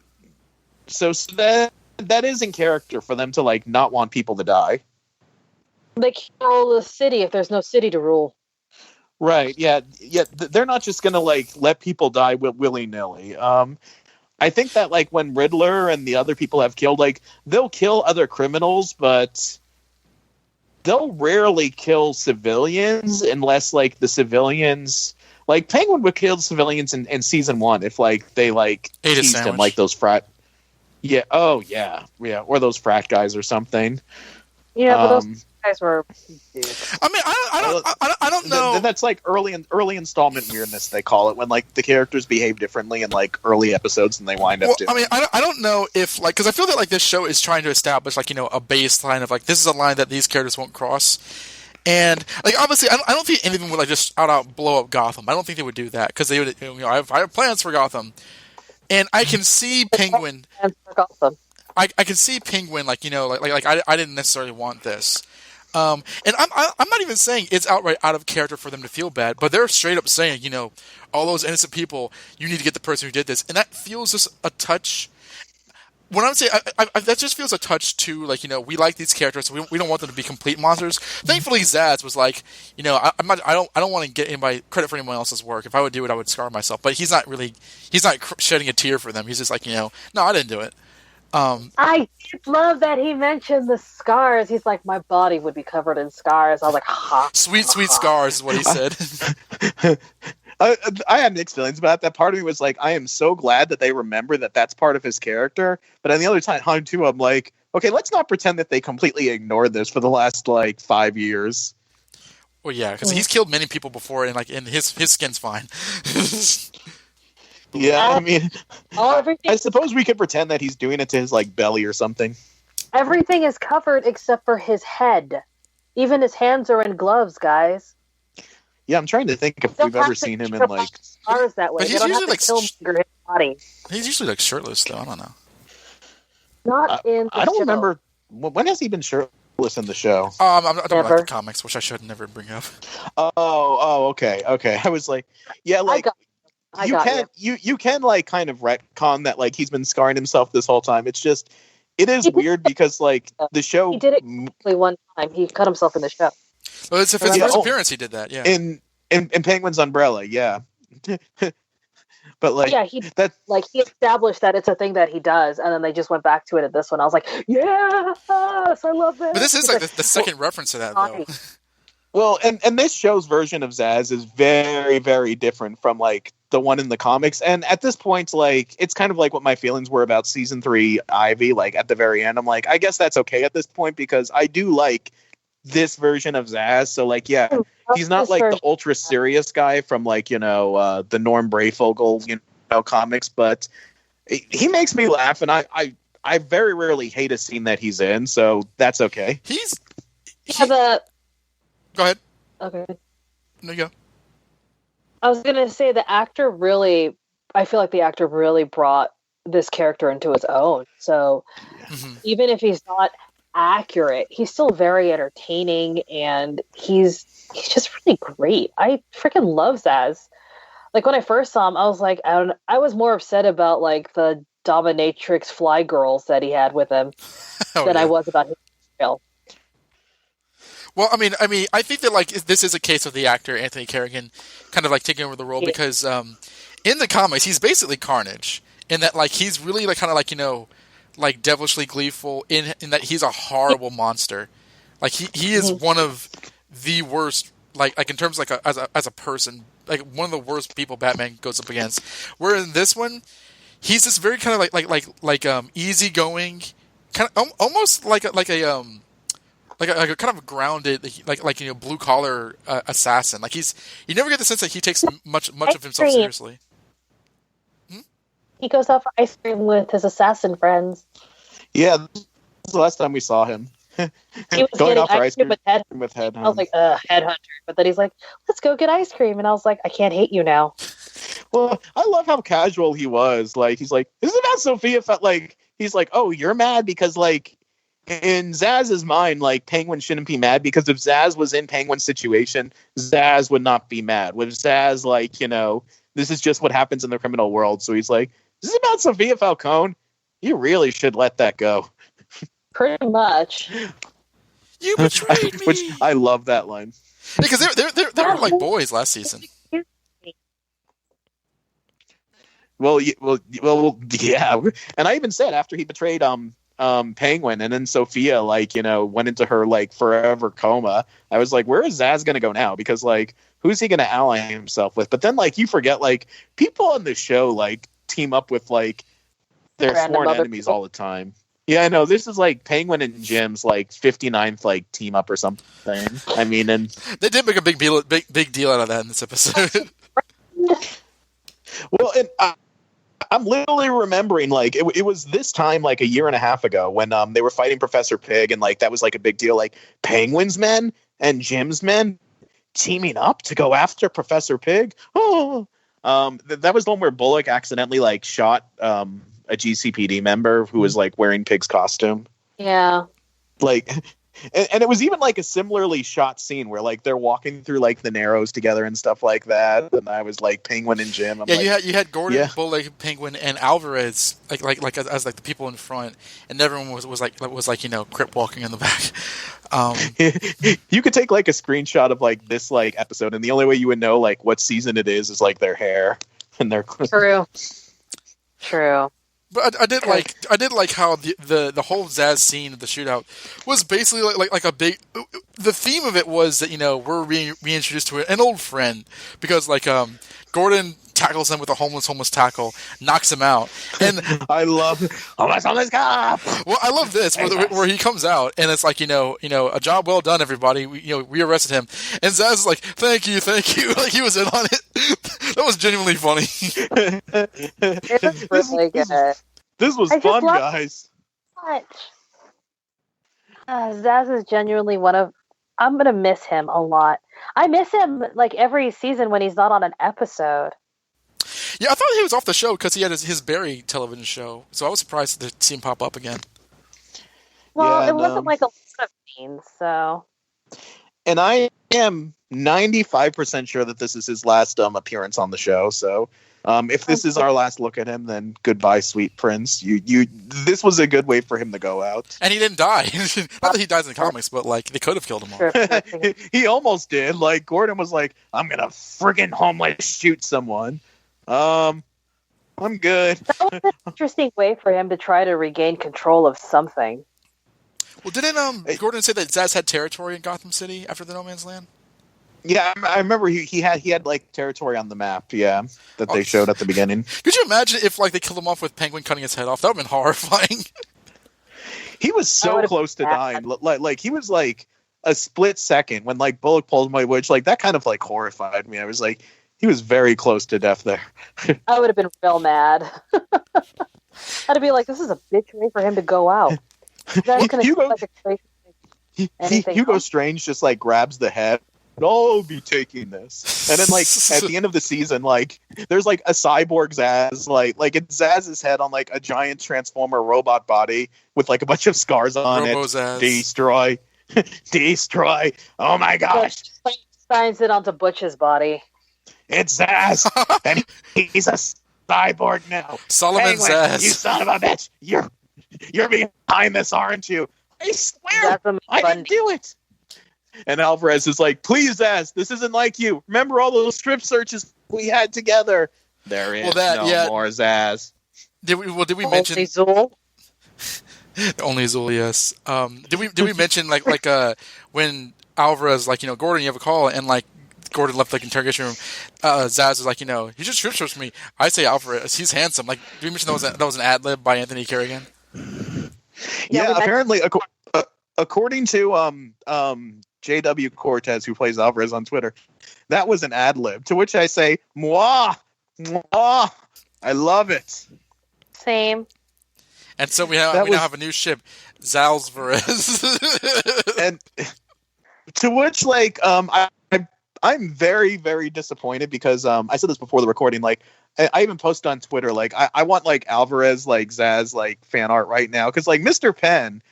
that is in character for them to like not want people to die. They can't rule the city if there's no city to rule. Right. Yeah. Yeah. They're not just going to like let people die willy nilly. I think that like when Riddler and the other people have killed, like they'll kill other criminals, but they'll rarely kill civilians unless like the civilians, like Penguin would kill civilians in season 1 if like they like teased him, like those frat. Yeah. Oh yeah. Yeah. Or those frat guys or something. Yeah, but those guys were. I mean, I don't know. That's like early installment weirdness, they call it, when like the characters behave differently in like early episodes than they wind up doing. I mean, I don't know if like, because I feel that like this show is trying to establish like, a baseline of like, this is a line that these characters won't cross. And like, obviously, I don't think anything would like just out blow up Gotham. I don't think they would do that, because they would. I have plans for Gotham, and I can see Penguin. Plans for Gotham. I can see Penguin like I didn't necessarily want this, and I'm not even saying it's outright out of character for them to feel bad, but they're straight up saying, all those innocent people, you need to get the person who did this, and that feels just a touch. When I'm saying that just feels a touch too, like, we like these characters, so we don't want them to be complete monsters. Thankfully, Zsasz was like, I don't want to get anybody credit for anyone else's work. If I would do it, I would scar myself. But he's not shedding a tear for them. He's just like, no, I didn't do it. I did love that he mentioned the scars. He's like, my body would be covered in scars. I was like, ha. Sweet scars is what he said. I had mixed feelings about that. Part of me was like, I am so glad that they remember that that's part of his character. But on the other time, too, I'm like, okay, let's not pretend that they completely ignored this for the last like 5 years. Well, yeah, because he's killed many people before, and his skin's fine. Yeah, I mean, I suppose we could pretend that he's doing it to his like belly or something. Everything is covered except for his head. Even his hands are in gloves, guys. Yeah, I'm trying to think if we've ever seen him in like scars that way. But he's usually like his body. He's usually like shirtless, though. I don't know. Not in. I don't remember when has he been shirtless in the show. I don't like the comics, which I should never bring up. Oh, okay. I was like, yeah, like. You can like kind of retcon that like he's been scarring himself this whole time. It's just it is weird because like the show he did it one time. He cut himself in the show. Well, it's his first appearance. He did that, yeah. In Penguin's umbrella, yeah. But like, yeah, he established that it's a thing that he does, and then they just went back to it at this one. I was like, yes, I love this. But this is like the second reference to that, though. Well, and this show's version of Zsasz is very, very different from like the one in the comics. And at this point, like, it's kind of like what my feelings were about season 3 Ivy. Like at the very end, I'm like, I guess that's okay at this point because I do like this version of Zsasz. So like, yeah, he's not like the ultra serious guy from like, the Norm Brayfogle, comics, but he makes me laugh. And I very rarely hate a scene that he's in. So that's okay. Go ahead. Okay. There you go. I was going to say I feel like the actor really brought this character into his own. So even if he's not accurate, he's still very entertaining and he's just really great. I freaking love Zsasz. Like when I first saw him, I was like, I was more upset about like the dominatrix fly girls that he had with him than I was about his real. Well, I mean, I think that like this is a case of the actor Anthony Carrigan kind of like taking over the role because in the comics he's basically Carnage in that like he's really like kind of like like devilishly gleeful in that he's a horrible monster. Like he is one of the worst like in terms like as a person, like one of the worst people Batman goes up against. Where in this one, he's this very kind of like easygoing, kind of almost like a kind of grounded, like blue collar assassin. Like you never get the sense that he takes much of himself seriously. He goes out for ice cream with his assassin friends. Yeah, this was the last time we saw him. He was going getting out for ice cream with Headhunter. I was like, headhunter. But then he's like, let's go get ice cream. And I was like, I can't hate you now. Well, I love how casual he was. Like, he's like, this is about Sophia. Felt like he's like, oh, you're mad because like in Zsasz's mind, like Penguin shouldn't be mad because if Zsasz was in Penguin's situation, Zsasz would not be mad. With Zsasz, like, this is just what happens in the criminal world. So he's like, this is about Sophia Falcone. You really should let that go. Pretty much. You betrayed me. Which I love that line. Because they were like boys last season. Well, yeah. And I even said after he betrayed Penguin and then Sophia went into her like forever coma, I was like, where is Zsasz gonna go now? Because like who's he gonna ally himself with? But then like you forget like people on the show like team up with like their sworn enemies all the time. Yeah, I know. This is like Penguin and Jim's like 59th like team up or something. I mean, and they did make a big deal out of that in this episode. Well, and I'm literally remembering like it was this time like a year and a half ago when they were fighting Professor Pig and like that was like a big deal. Like Penguin's men and Jim's men teaming up to go after Professor Pig. Oh, that was the one where Bullock accidentally like shot a GCPD member who was like wearing Pig's costume. Yeah. Like, and it was even like a similarly shot scene where like they're walking through like the Narrows together and stuff like that. And I was like Penguin and Jim. You had Gordon, Bullock, Penguin, and Alvarez like as like the people in front, and everyone was like crip walking in the back. You could take like a screenshot of like this like episode, and the only way you would know like what season it is like their hair and their True. But I did like how the whole Zsasz scene of the shootout was basically like a big. The theme of it was that we're reintroduced to an old friend because like Gordon tackles him with a homeless tackle, knocks him out, and I love homeless cop. Well, I love this where he comes out and it's like a job well done, everybody. We arrested him, and Zsasz is like thank you, like he was in on it. That was genuinely funny. It was really good. This was fun, guys. Zsasz is genuinely I'm gonna miss him a lot. I miss him like every season when he's not on an episode. Yeah, I thought he was off the show because he had his Barry television show, so I was surprised to see him pop up again. Well, it wasn't like a lot of scenes, so. And I am 95% sure that this is his last appearance on the show. So, if this is our last look at him, then goodbye, sweet prince. This was a good way for him to go out. And he didn't die. Not that he dies in the comics, but like they could have killed him off. He almost did. Like Gordon was like, "I'm gonna friggin' homeless shoot someone." I'm good. That was an interesting way for him to try to regain control of something. Well, didn't Gordon say that Zsasz had territory in Gotham City after the No Man's Land? Yeah, I remember he had like territory on the map. Yeah, that they showed at the beginning. Could you imagine if like they killed him off with Penguin cutting his head off? That would have been horrifying. He was so close to dying. Like he was like a split second when like Bullock pulled my which like that kind of like horrified me. I was like, he was very close to death there. I would have been real mad. I'd be like, this is a bitch way for him to go out. Hugo Strange just like grabs the head. I'll be taking this. And then like at the end of the season, like there's like a cyborg Zsasz, like it's Zsasz's head on like a giant transformer robot body with like a bunch of scars on Robo-Zsasz. Destroy. Destroy. Oh my gosh. Signs it onto Butch's body. It's Zsasz. And he's a cyborg now. Solomon Zsasz. You son of a bitch. You're behind this, aren't you? I swear I didn't do it. And Alvarez is like, please, Zsasz, this isn't like you. Remember all those strip searches we had together? There is no more Zsasz. Did we mention Zool? Only Zool, yes. Did we mention like when Alvarez like, Gordon, you have a call, and like Gordon left like interrogation room. Zsasz is like, he just strip searched me. I say Alvarez, he's handsome. Like, do you mention that was an ad lib by Anthony Kerrigan? Yeah, apparently, according to J.W. Cortez, who plays Alvarez on Twitter, that was an ad lib. To which I say, moi, moi, I love it. Same. And so we now have a new ship, Zalvarez. And to which, like, I'm very, very disappointed because I said this before the recording. Like, I even posted on Twitter, like, I want like Alvarez, like Zsasz, like fan art right now, because like Mr. Penn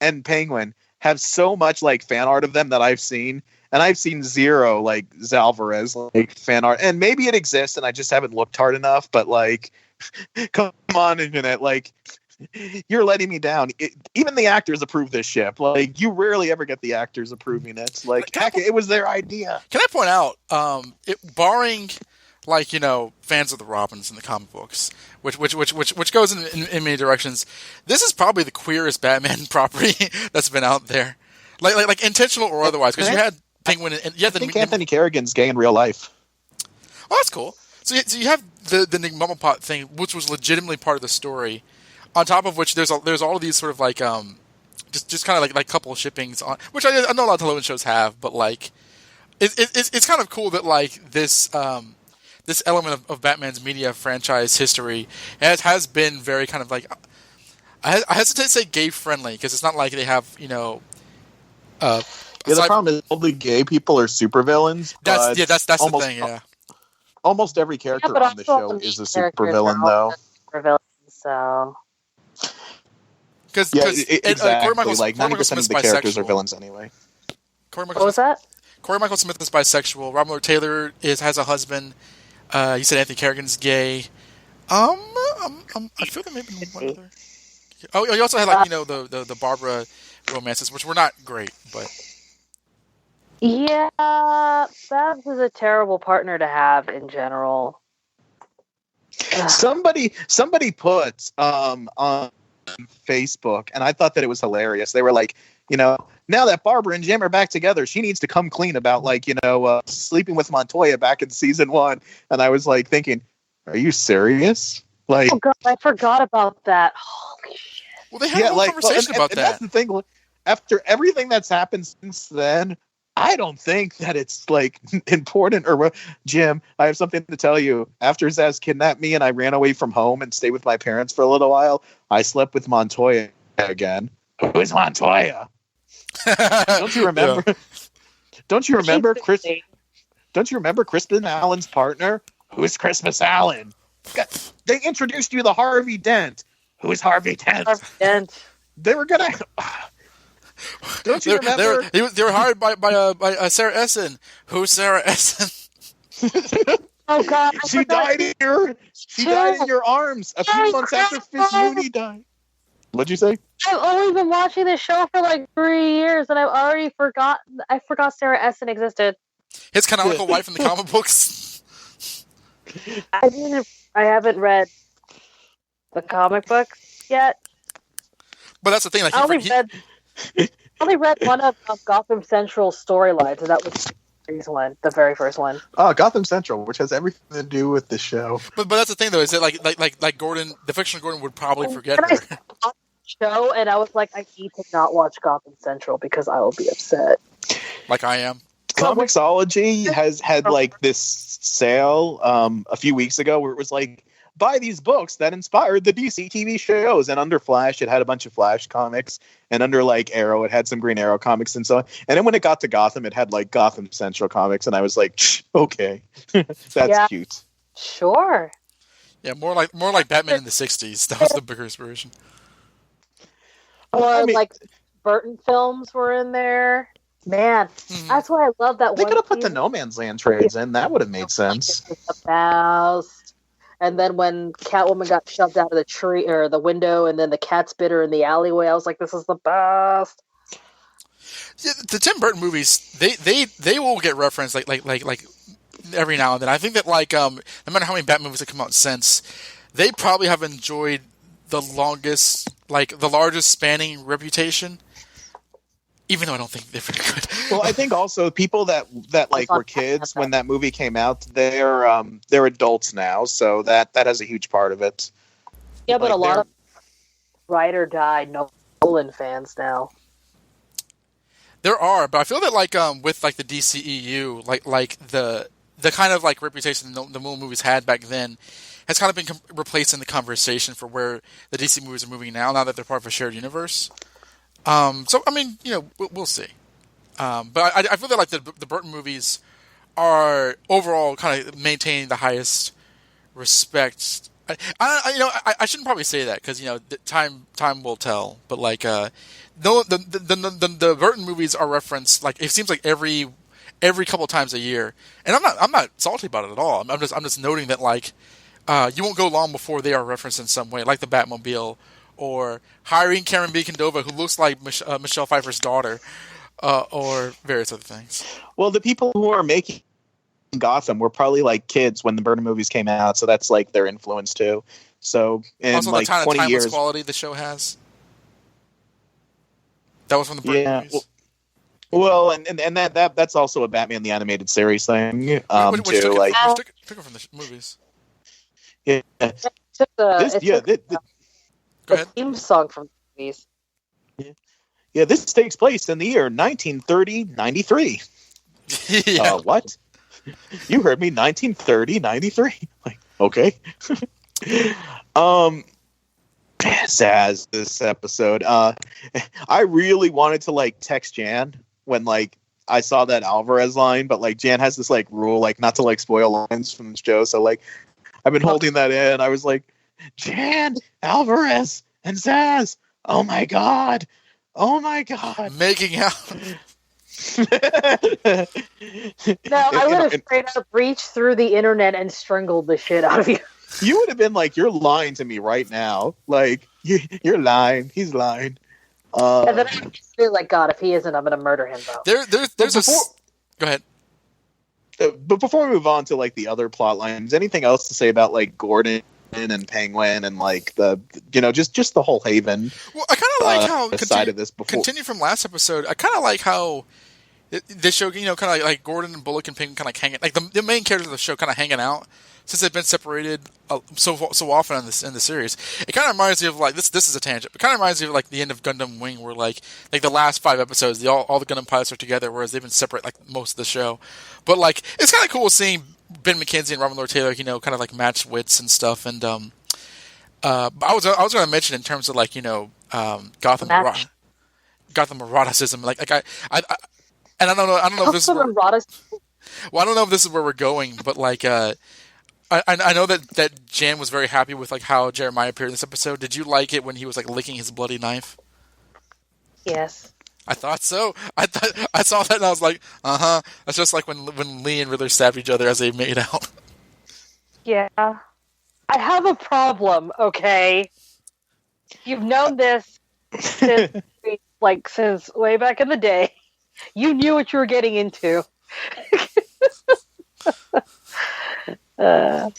and Penguin have so much like fan art of them that I've seen, and I've seen zero like Alvarez like fan art, and maybe it exists and I just haven't looked hard enough. But like, come on, internet, like, you're letting me down. Even the actors approve this ship. Like, you rarely ever get the actors approving it. Like, heck, it was their idea. Can I point out, barring like fans of the Robins in the comic books, which goes in many directions, this is probably the queerest Batman property that's been out there, like intentional or otherwise. Because you had Penguin and you had I think Anthony Kerrigan's gay in real life. Oh, that's cool. So you have the Nygma pot thing, which was legitimately part of the story. On top of which, there's all of these sort of like just kind of like couple shippings on, which I know a lot of television shows have, but like it's kind of cool that like this element of Batman's media franchise history has been very kind of like, I hesitate to say gay friendly, because it's not like they have the problem is all the gay people are supervillains. That's the thing. Yeah, almost every character on the show is a supervillain, though. Supervillains, so. Because exactly, Corey like 90% of the characters are villains anyway. What was that? Corey Michael Smith is bisexual. Robert Lord Taylor has a husband. You said Anthony Kerrigan's gay. I feel there may have been one other. Oh, you also had like the Barbara romances, which were not great, but yeah, Babs is a terrible partner to have in general. Somebody put on Facebook, and I thought that it was hilarious. They were like, now that Barbara and Jim are back together, she needs to come clean about sleeping with Montoya back in season 1. And I was like thinking, are you serious? Like, oh god, I forgot about that. Holy shit. Well, they had a whole conversation about that. That's the thing. After everything that's happened since then, I don't think that it's like important. Or Jim, I have something to tell you. After Zsasz kidnapped me and I ran away from home and stayed with my parents for a little while, I slept with Montoya again. Who is Montoya? Don't you remember? Yeah. Don't you remember Chris? Don't you remember Crispin Allen's partner? Who is Christmas Allen? They introduced you to Harvey Dent. Who is Harvey Dent? Harvey Dent. They were gonna. Don't you remember? They were hired by Sarah Essen. Who's Sarah Essen? Oh God! She died in your arms a few months after Fifth Mooney died. What'd you say? I've only been watching this show for like 3 years, and I've already forgotten. I forgot Sarah Essen existed. His canonical wife in the comic books. I haven't read the comic books yet. But that's the thing. Like, I only read one of Gotham Central's storylines, and that was the very first one. Oh, Gotham Central, which has everything to do with the show. But that's the thing, though, is that like Gordon, the fictional Gordon, would probably forget her. Show, and I was like, I need to not watch Gotham Central because I will be upset. Like I am. Comixology has had like this sale a few weeks ago where it was like, buy these books that inspired the DC TV shows. And under Flash, it had a bunch of Flash comics. And under like Arrow, it had some Green Arrow comics and so on. And then when it got to Gotham, it had like Gotham Central comics. And I was like, okay, that's cute. Sure. Yeah, more like Batman in the 60s. That was the bigger inspiration. Or like Burton films were in there. Man, that's why I love that. They could have put the No Man's Land trades in. That would have made sense. And then when Catwoman got shoved out of the tree or the window, and then the cats bit her in the alleyway, I was like, "This is the best." Yeah, the Tim Burton movies, they will get referenced like every now and then. I think that no matter how many Batman movies have come out since, they probably have enjoyed the largest spanning reputation Even though I don't think they're very good. Well, I think also people that like were kids when that movie came out, they're adults now, so that has a huge part of it. Yeah, but Like, a lot of ride or die Nolan fans now. There are, but I feel that like with like the DCEU, like the kind of like reputation the movies had back then has kind of been replaced in the conversation for where the DC movies are moving now that they're part of a shared universe. So I mean, we'll see. But I feel that like the Burton movies are overall kind of maintaining the highest respect. I shouldn't probably say that because time will tell. But like no, the Burton movies are referenced like it seems like every couple of times a year, and I'm not salty about it at all. I'm just noting that like you won't go long before they are referenced in some way, like the Batmobile or hiring Karen Bacon-Dova, who looks like Michelle Pfeiffer's daughter, or various other things. Well, the people who are making Gotham were probably like kids when the Burton movies came out, so that's like their influence too. So in Also, like the kind of 20 timeless years, quality the show has. That was from the Burton movies. Well, and that's also a Batman the Animated Series thing Which too. took Like, it from the movies. yeah, Go ahead. Theme song from the movies. Yeah, this takes place in the year 1930-93. Yeah. What? You heard me, 1930-93. Like, okay. Zsasz, this episode. I really wanted to like text Jan when like I saw that Alvarez line, but like Jan has this like rule like not to like spoil lines from the show, so like I've been holding that in. I was like, Jan, Alvarez, and Zsasz. Oh my god. Making out. No, I would have straight up reached through the internet and strangled the shit out of you. You would have been like, you're lying to me right now. Like, you're lying. He's lying. And then I feel like, God, if he isn't, I'm going to murder him, though. Go ahead. But before we move on to like the other plot lines, anything else to say about like Gordon and Penguin and like the just the whole Haven? Well, I kind of like how side of this before continue from last episode. I kind of like how this show, kind of like Gordon and Bullock and Penguin kind of like hanging, like the main characters of the show kind of hanging out since they've been separated so often in the series. It kind of reminds me of like this is a tangent, but kind of reminds me of like the end of Gundam Wing, where like the last 5 episodes, all the Gundam pilots are together, whereas they've been separate like most of the show. But like it's kind of cool seeing Ben McKenzie and Robin Lord Taylor, kind of like match wits and stuff. And I was going to mention in terms of like Gotham eroticism, like I and I don't know if this is where, well, I don't know if this is where we're going, but like I know that Jan was very happy with like how Jeremiah appeared in this episode. Did you like it when he was like licking his bloody knife? Yes. I thought so. I saw that and I was like, that's just like when Lee and Riddler stabbed each other as they made out. Yeah. I have a problem, okay? You've known this since way back in the day. You knew what you were getting into. I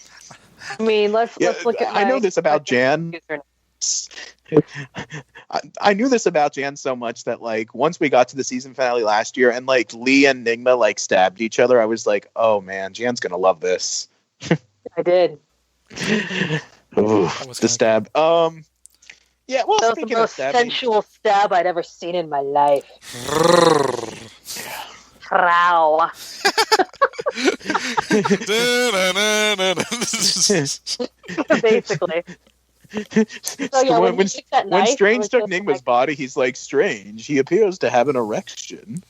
mean, let's look at. I know this about Jan. I knew this about Jan so much that like once we got to the season finale last year and like Lee and Nygma like stabbed each other, I was like, oh man, Jan's gonna love this. I did. Ooh, the stab. Yeah, well, that was the most sensual stab I'd ever seen in my life. Wow. Basically. So, yeah, when Strange took Nygma's body, he's like, Strange, he appears to have an erection.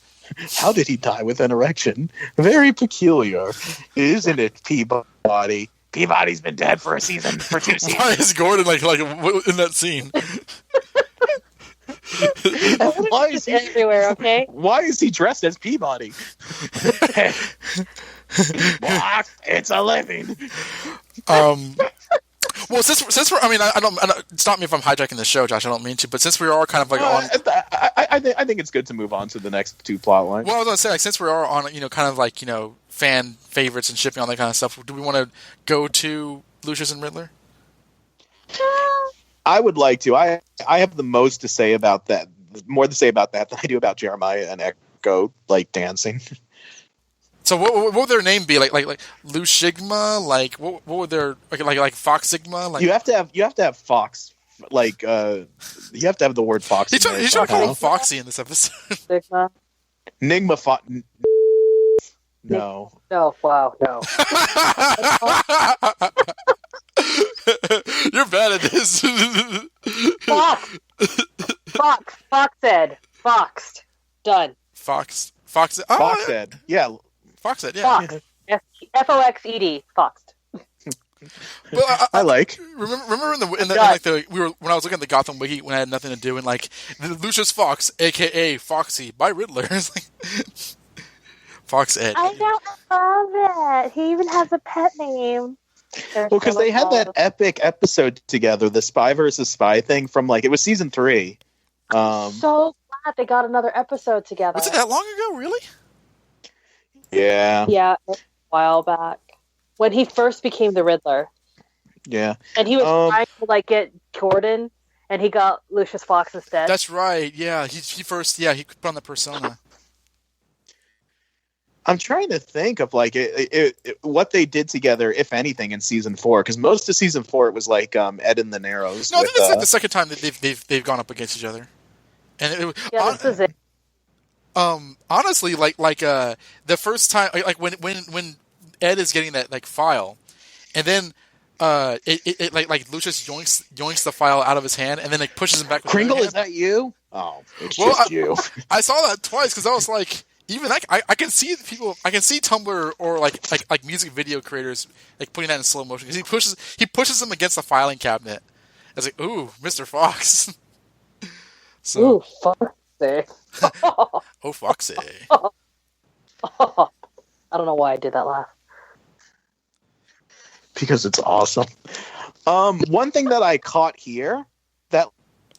How did he die with an erection? Very peculiar. Isn't it, Peabody? Peabody's been dead for 2 seasons. Why is Gordon like in that scene? Why is he everywhere? Okay. Why is he dressed as Peabody? It's a living. Well, since we're, I don't. Stop me if I'm hijacking the show, Josh. I don't mean to, but since we are kind of like on, I think it's good to move on to the next 2 plot lines. Well, I was going to say, like, since we are on, kind of like fan favorites and shipping, all that kind of stuff. Do we want to go to Lucius and Riddler? I would like to. I have the most to say about more to say about that than I do about Jeremiah and Echo like dancing. So what would their name be? Like Lushigma? Like what would their like Fox Sigma? Like You have to have Fox. Like you have to have the word Fox. he's trying to call him Foxy in this episode. Sigma. Nygma No. No, wow, no. You're bad at this. Fox. Fox said. Foxed. Done. Fox. Fox said. Yeah. Fox said. Yeah. Fox. Foxed. Foxed. But I like. Remember when I was looking at the Gotham wiki when I had nothing to do and like Lucius Fox, aka Foxy, by Riddler. It's like Fox Ed. I know, I love it. He even has a pet name. Well, because they had that epic episode together, the spy versus spy thing from like it was season 3. So glad they got another episode together. Was it that long ago? Really? Yeah. Yeah, a while back when he first became the Riddler. Yeah. And he was trying to like get Jordan, and he got Lucius Fox instead. That's right. Yeah, he put on the persona. I'm trying to think of like what they did together, if anything, in season 4. Because most of season 4 it was like Ed and the Narrows. No, I think that's like the second time that they've gone up against each other. And this is it. Honestly, like the first time, like when Ed is getting that like file, and then it like Lucius yoinks the file out of his hand, and then it pushes him back. With Kringle, is that you? Oh, it's you. I saw that twice because I was like. Even I can see people. I can see Tumblr or like music video creators like putting that in slow motion because he pushes them against the filing cabinet. I was like, "Ooh, Mr. Fox." So, ooh, Foxy. Oh, Foxy. I don't know why I did that laugh. Because it's awesome. One thing that I caught here that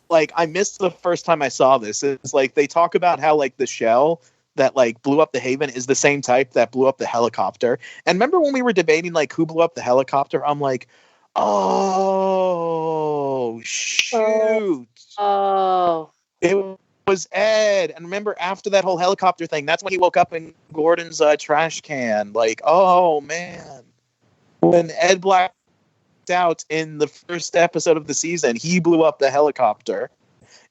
like I missed the first time I saw this is like they talk about how like the shell that like blew up the Haven is the same type that blew up the helicopter. And remember when we were debating like who blew up the helicopter? I'm like, oh shoot. Oh. It was Ed. And remember after that whole helicopter thing, that's when he woke up in Gordon's trash can. Like, oh man. When Ed blacked out in the first episode of the season, he blew up the helicopter.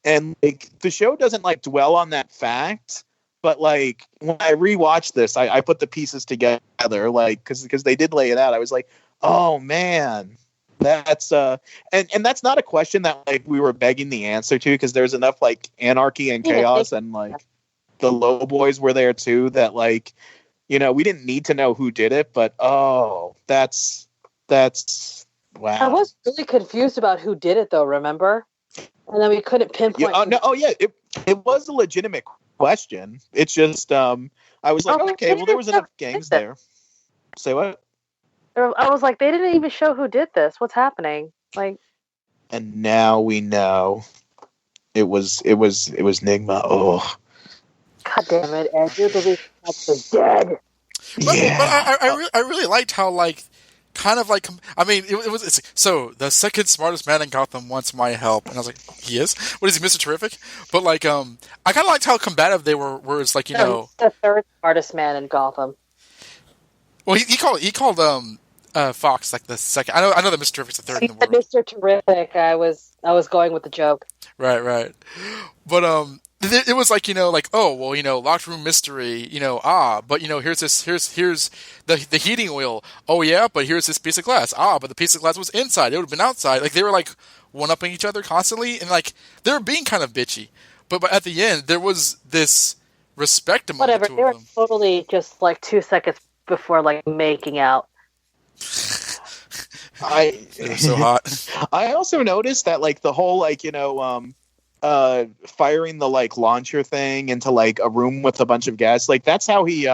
And like the show doesn't like dwell on that fact. But like when I rewatched this, I put the pieces together, like because they did lay it out. I was like, oh man, that's and that's not a question that like we were begging the answer to because there's enough like anarchy and chaos and like the low boys were there too that like we didn't need to know who did it, but that's wow. I was really confused about who did it though. Remember, and then we couldn't pinpoint. It was a legitimate question. It's just I was like, okay, well there was enough gangs there. Say what? I was like, they didn't even show who did this. What's happening? Like, and now we know it was Nygma. Oh, god damn it, Ed! You're the reason that's dead. But I really liked how like. Kind of like, I mean, so the second smartest man in Gotham wants my help, and I was like, he is? What is he, Mr. Terrific? But like, I kind of liked how combative they were. Where it's like, he's the third smartest man in Gotham. Well, he called Fox like the second. I know that Mr. Terrific's the third in the world. Mr. Terrific. I was going with the joke. Right. But it was like oh well locked room mystery but here's the heating oil, oh yeah, but here's this piece of glass, but the piece of glass was inside, it would have been outside. Like they were like one-upping each other constantly, and like they were being kind of bitchy, but at the end there was this respect among the two they were of them. Totally just like 2 seconds before like making out. They're so hot. I also noticed that like the whole like firing the like launcher thing into like a room with a bunch of gas, like that's how he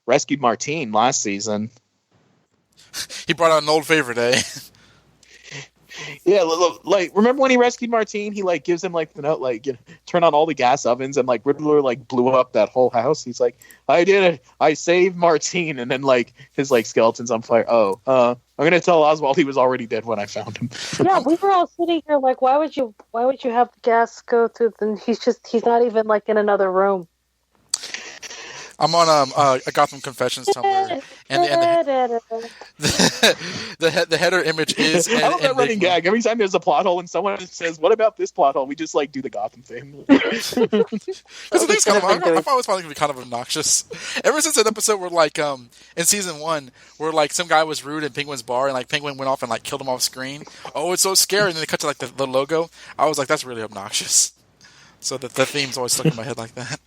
rescued Martine last season. He brought out an old favorite, eh? Yeah, like remember when he rescued Martine? He like gives him like the note, like turn on all the gas ovens, and like Riddler like blew up that whole house. He's like, I did it, I saved Martine, and then like his like skeleton's on fire. I'm gonna tell Oswald he was already dead when I found him. Yeah, we were all sitting here like, why would you have the gas go through? And he's not even like in another room. I'm on a Gotham Confessions Tumblr, and the header image is. I love that running gag. Every time there's a plot hole and someone says, "What about this plot hole?" We just like do the Gotham thing. Because the thing's kind of, I've always found it to be kind of obnoxious. Ever since that episode where like in season 1, where like some guy was rude in Penguin's bar and like Penguin went off and like killed him off screen. Oh, it's so scary! And then they cut to like the logo. I was like, that's really obnoxious. So the theme's always stuck in my head like that.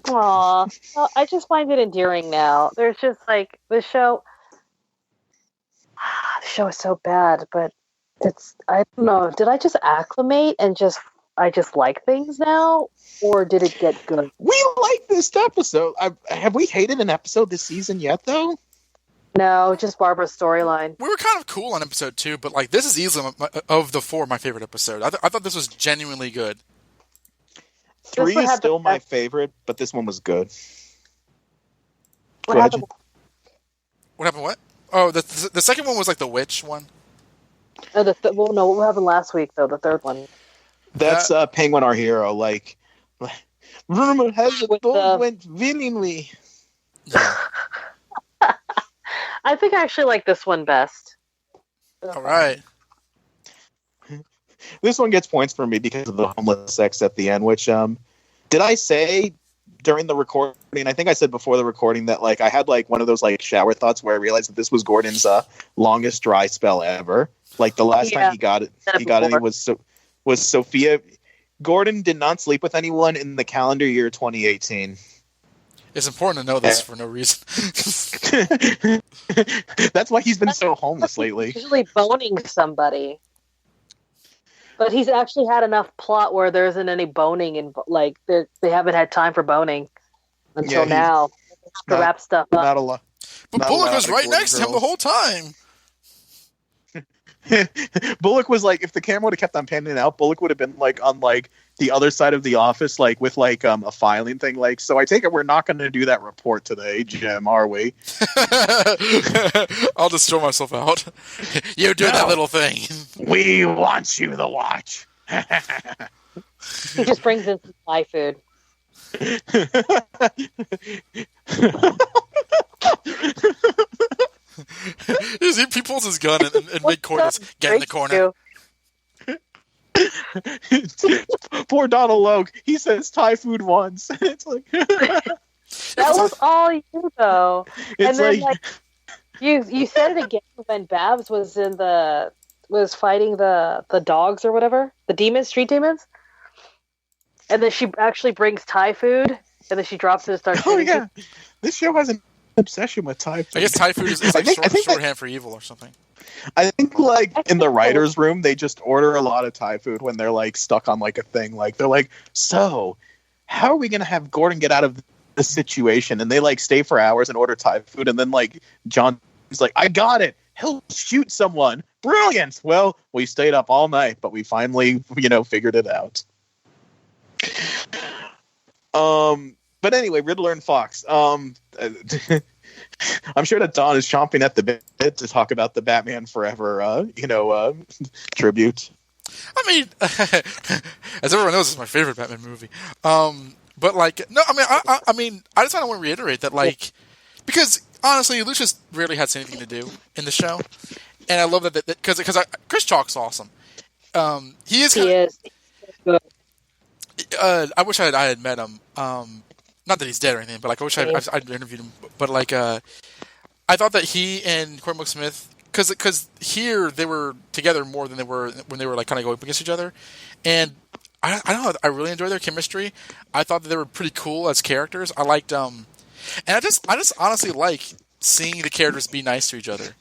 Aw, well, I just find it endearing now. There's just like the show. The show is so bad, but I don't know. Did I just acclimate and I just like things now, or did it get good? We like this episode. Have we hated an episode this season yet, though? No, just Barbara's storyline. We were kind of cool on episode 2, but like this is easily of the 4 my favorite episode. I thought this was genuinely good. 3 is still my favorite, but this one was good. What happened? What happened? What? Oh, the second one was like the witch one. Oh, well, no. What happened last week though? The third one. That's Penguin, our hero. Like, rumor has it those went willingly. Yeah. I think I actually like this one best. All right. This one gets points for me because of the homeless sex at the end, which did I say during the recording? I think I said before the recording that like I had like one of those like shower thoughts where I realized that this was Gordon's longest dry spell ever. Like the last time he got it was Sophia. Gordon did not sleep with anyone in the calendar year 2018. It's important to know this for no reason. That's why he's been so homeless lately. He's usually boning somebody. But he's actually had enough plot where there isn't any boning, and like they haven't had time for boning until now. To wrap stuff up. Not a lot. But Bullock was right next to him the whole time. Bullock was like, if the camera would have kept on panning out, Bullock would have been like on like the other side of the office, like with like a filing thing. Like, so I take it we're not going to do that report today, Jim, are we? I'll just throw myself out. You do that little thing. We want you to watch. He just brings in some Thai food. He pulls his gun and mid-coitus, get in the corner. Poor Donald Logue. He says Thai food once. It's like that was all you though. It's and then like you said it again when Babs was fighting the dogs or whatever, the demons, street demons, and then she actually brings Thai food, and then she drops it and starts. Oh yeah, this show has an obsession with Thai food. I guess Thai food is like shorthand for evil or something. I think like in the writer's room, they just order a lot of Thai food when they're like stuck on like a thing. Like they're like, so how are we going to have Gordon get out of this situation? And they like stay for hours and order Thai food. And then like John's like, I got it. He'll shoot someone. Brilliant. Well, we stayed up all night, but we finally, figured it out. But anyway, Riddler and Fox. I'm sure that Don is chomping at the bit to talk about the Batman Forever, tribute. I mean, as everyone knows, it's my favorite Batman movie. But like, no, I mean, I just kind of want to reiterate that, like, because honestly, Lucius rarely has anything to do in the show, and I love that because Chris Chalk's awesome. He is. Good. I wish I had met him. Not that he's dead or anything, but like I wish I'd interviewed him. But like, I thought that he and Cormac Smith, because here they were together more than they were when they were like kind of going up against each other, and I don't know, I really enjoyed their chemistry. I thought that they were pretty cool as characters. I liked and I just honestly like seeing the characters be nice to each other.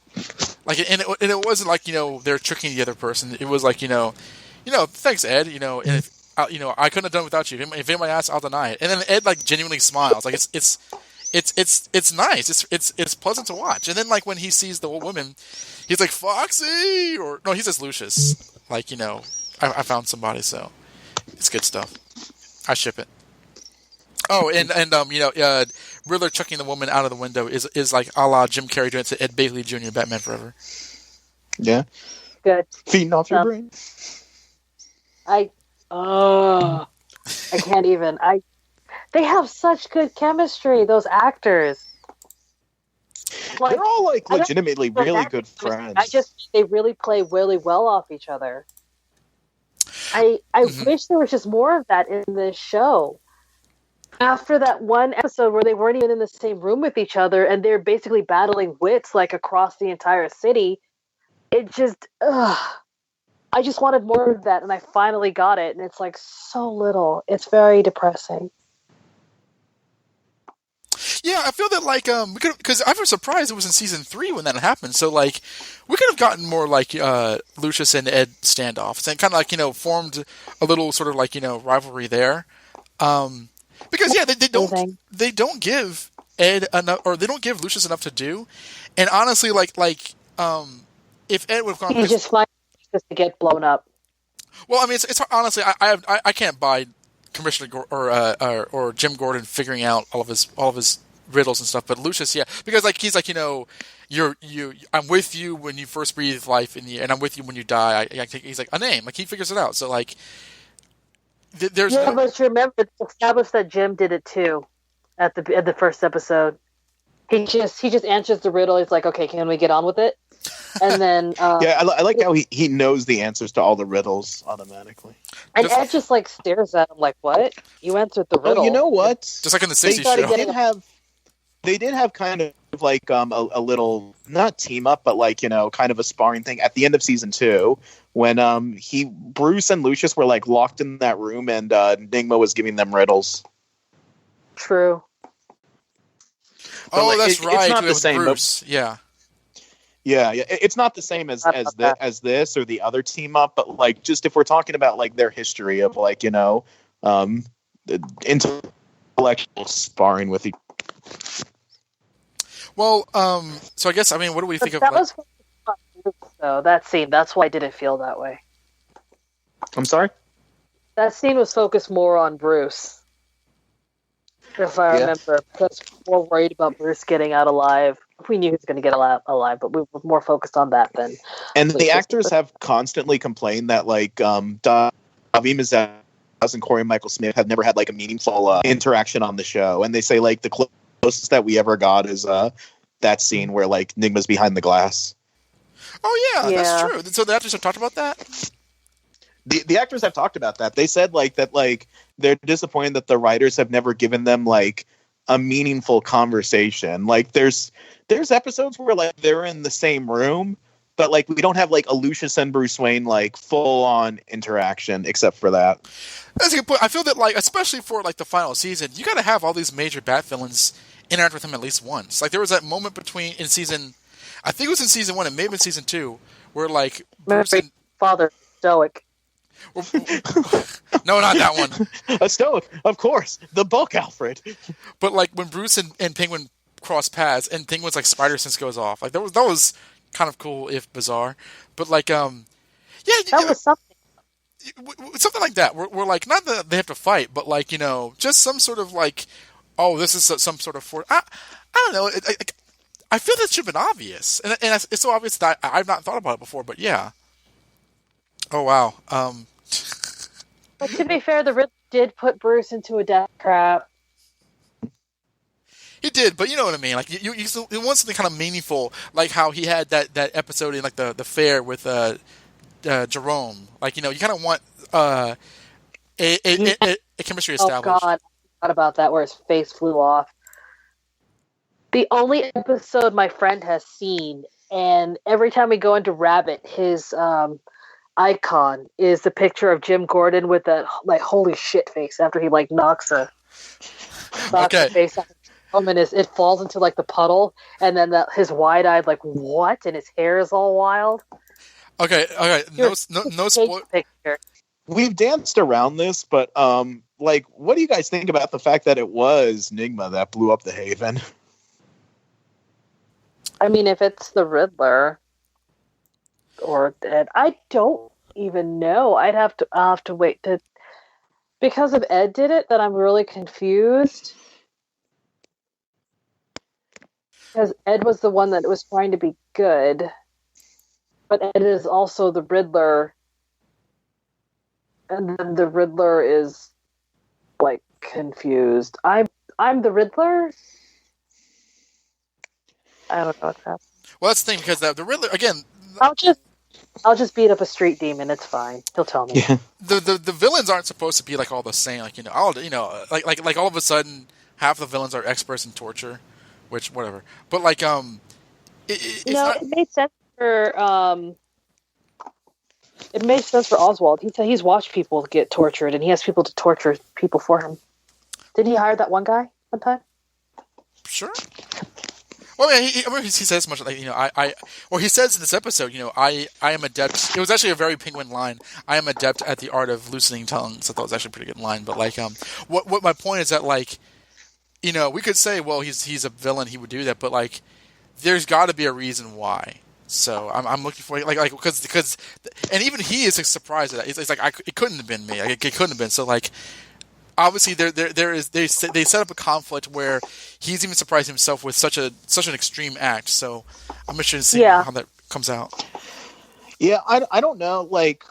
Like, and it wasn't like they're tricking the other person. It was like thanks Ed, and if, I couldn't have done it without you. If anybody asks, I'll deny it. And then Ed like genuinely smiles. Like it's it's nice. It's pleasant to watch. And then like when he sees the woman, he's like Foxy, or no, he says Lucius. Like I found somebody, so it's good stuff. I ship it. Oh, and Riddler chucking the woman out of the window is like a la Jim Carrey doing it to Ed Begley Jr. Batman Forever. Yeah. Good. Feeding off your brain. I can't even. They have such good chemistry, those actors. Like, they're all like legitimately really good friends. They really play really well off each other. I wish there was just more of that in this show. After that one episode where they weren't even in the same room with each other and they're basically battling wits like across the entire city, it just I just wanted more of that, and I finally got it, and it's like so little. It's very depressing. Yeah, I feel that like we could, because I was surprised it was in season 3 when that happened. So like we could have gotten more like Lucius and Ed standoffs and kind of like formed a little sort of like rivalry there. Because yeah, they don't give Ed enough, or they don't give Lucius enough to do. And honestly, if Ed would have gone, he just finds just to get blown up. Well, I mean, it's honestly, I can't buy Commissioner or Jim Gordon figuring out all of his riddles and stuff. But Lucius, yeah, because like he's like I'm with you when you first breathe life in the, and I'm with you when you die. He's like a name, like he figures it out. So like. There's but remember, it's established that Jim did it too, at the first episode. He just answers the riddle. He's like, "Okay, can we get on with it?" And then yeah, I like how he knows the answers to all the riddles automatically. And Ed just like stares at him like, "What? You answered the riddle." Oh, you know what? Just like in the '60s show. They did have kind of like a little, not team up, but like kind of a sparring thing at the end of season 2 when Bruce and Lucius were like locked in that room and Nygma was giving them riddles. True. Oh, that's right. It's not the same. Bruce. Yeah. Yeah, it's not the same as this or the other team up, but like just if we're talking about like their history of like intellectual sparring with each. Well, so I guess what do we think of that? Was so that scene. That's why I didn't feel that way. I'm sorry. That scene was focused more on Bruce, if I remember, because we were worried about Bruce getting out alive. We knew he was going to get alive, but we were more focused on that than. And the actors have constantly complained that like Davi Mazouz and Corey Michael Smith have never had like a meaningful interaction on the show, and they say like the closest that we ever got is that scene where like Nygma's behind the glass. Oh yeah, that's true. So the actors have talked about that. The actors have talked about that. They said like that like they're disappointed that the writers have never given them like a meaningful conversation. Like there's episodes where like they're in the same room, but like we don't have like a Lucius and Bruce Wayne like full on interaction except for that. That's a good point. I feel that like especially for like the final season, you got to have all these major bat villains interact with him at least once. Like there was that moment in season, I think it was in season 1 and maybe in season 2, where like Bruce and Father Stoic. No, not that one. A Stoic, of course. The book, Alfred. But like when Bruce and Penguin cross paths and Penguin's like spider sense goes off, like that was kind of cool if bizarre. But like that was something. Something like that. We're like not that they have to fight, but like just some sort of like, oh, this is some sort of force. I don't know. I feel that should have been obvious, and it's so obvious that I've not thought about it before. But yeah. Oh wow. But to be fair, the Riddler did put Bruce into a death trap. He did, but you know what I mean. Like you want something kind of meaningful, like how he had that episode in like the fair with Jerome. Like you kind of want a chemistry established. Oh God, I forgot about that where his face flew off. The only episode my friend has seen, and every time we go into Rabbit, his icon is the picture of Jim Gordon with that like holy shit face after he like knocks the face off. And it falls into like the puddle, and then his wide-eyed like what, and his hair is all wild. Okay. No spoil. we've danced around this, but like, what do you guys think about the fact that it was Nygma that blew up the Haven? I mean, if it's the Riddler or Ed, I don't even know. I'll have to wait to because if Ed did it, then I'm really confused. Because Ed was the one that was trying to be good, but Ed is also the Riddler, and then the Riddler is like confused. I'm the Riddler. I don't know what's happening. Well, that's the thing because the Riddler again. I'll just beat up a street demon. It's fine. He'll tell me. Yeah. The villains aren't supposed to be like all the same. Like like all of a sudden half the villains are experts in torture, which whatever. But like it's not, it made sense for It made sense for Oswald. He said he's watched people get tortured, and he has people to torture people for him. Did he hire that one guy one time? sure. Well, I mean, he says much like he says in this episode, I am adept. It was actually a very Penguin line. I am adept at the art of loosening tongues. I thought it was actually a pretty good line. But like, what my point is that like, we could say, well, he's a villain, he would do that, but like, there's got to be a reason why. So I'm looking for like because and even he is like, surprised at that. It's like it couldn't have been me. Like, it couldn't have been. So like. Obviously, they set up a conflict where he's even surprised himself with such an extreme act. So I'm interested to see how that comes out. Yeah, I don't know like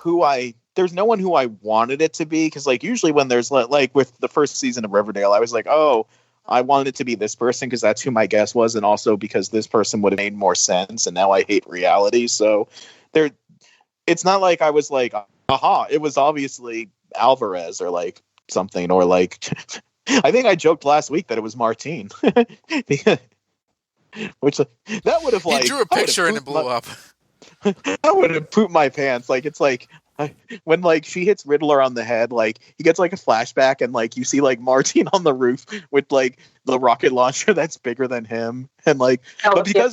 there's no one who I wanted it to be because like usually when there's like with the first season of Riverdale, I was like, oh, I wanted it to be this person because that's who my guess was, and also because this person would have made more sense. And now I hate reality, so it's not like I was like, aha, it was obviously Alvarez or like. Something or like I think I joked last week that it was Martine. Which that would have like he drew a picture and it blew up. I would have pooped my pants. Like it's like when like she hits Riddler on the head, like he gets like a flashback and like you see like Martine on the roof with like the rocket launcher that's bigger than him and like but because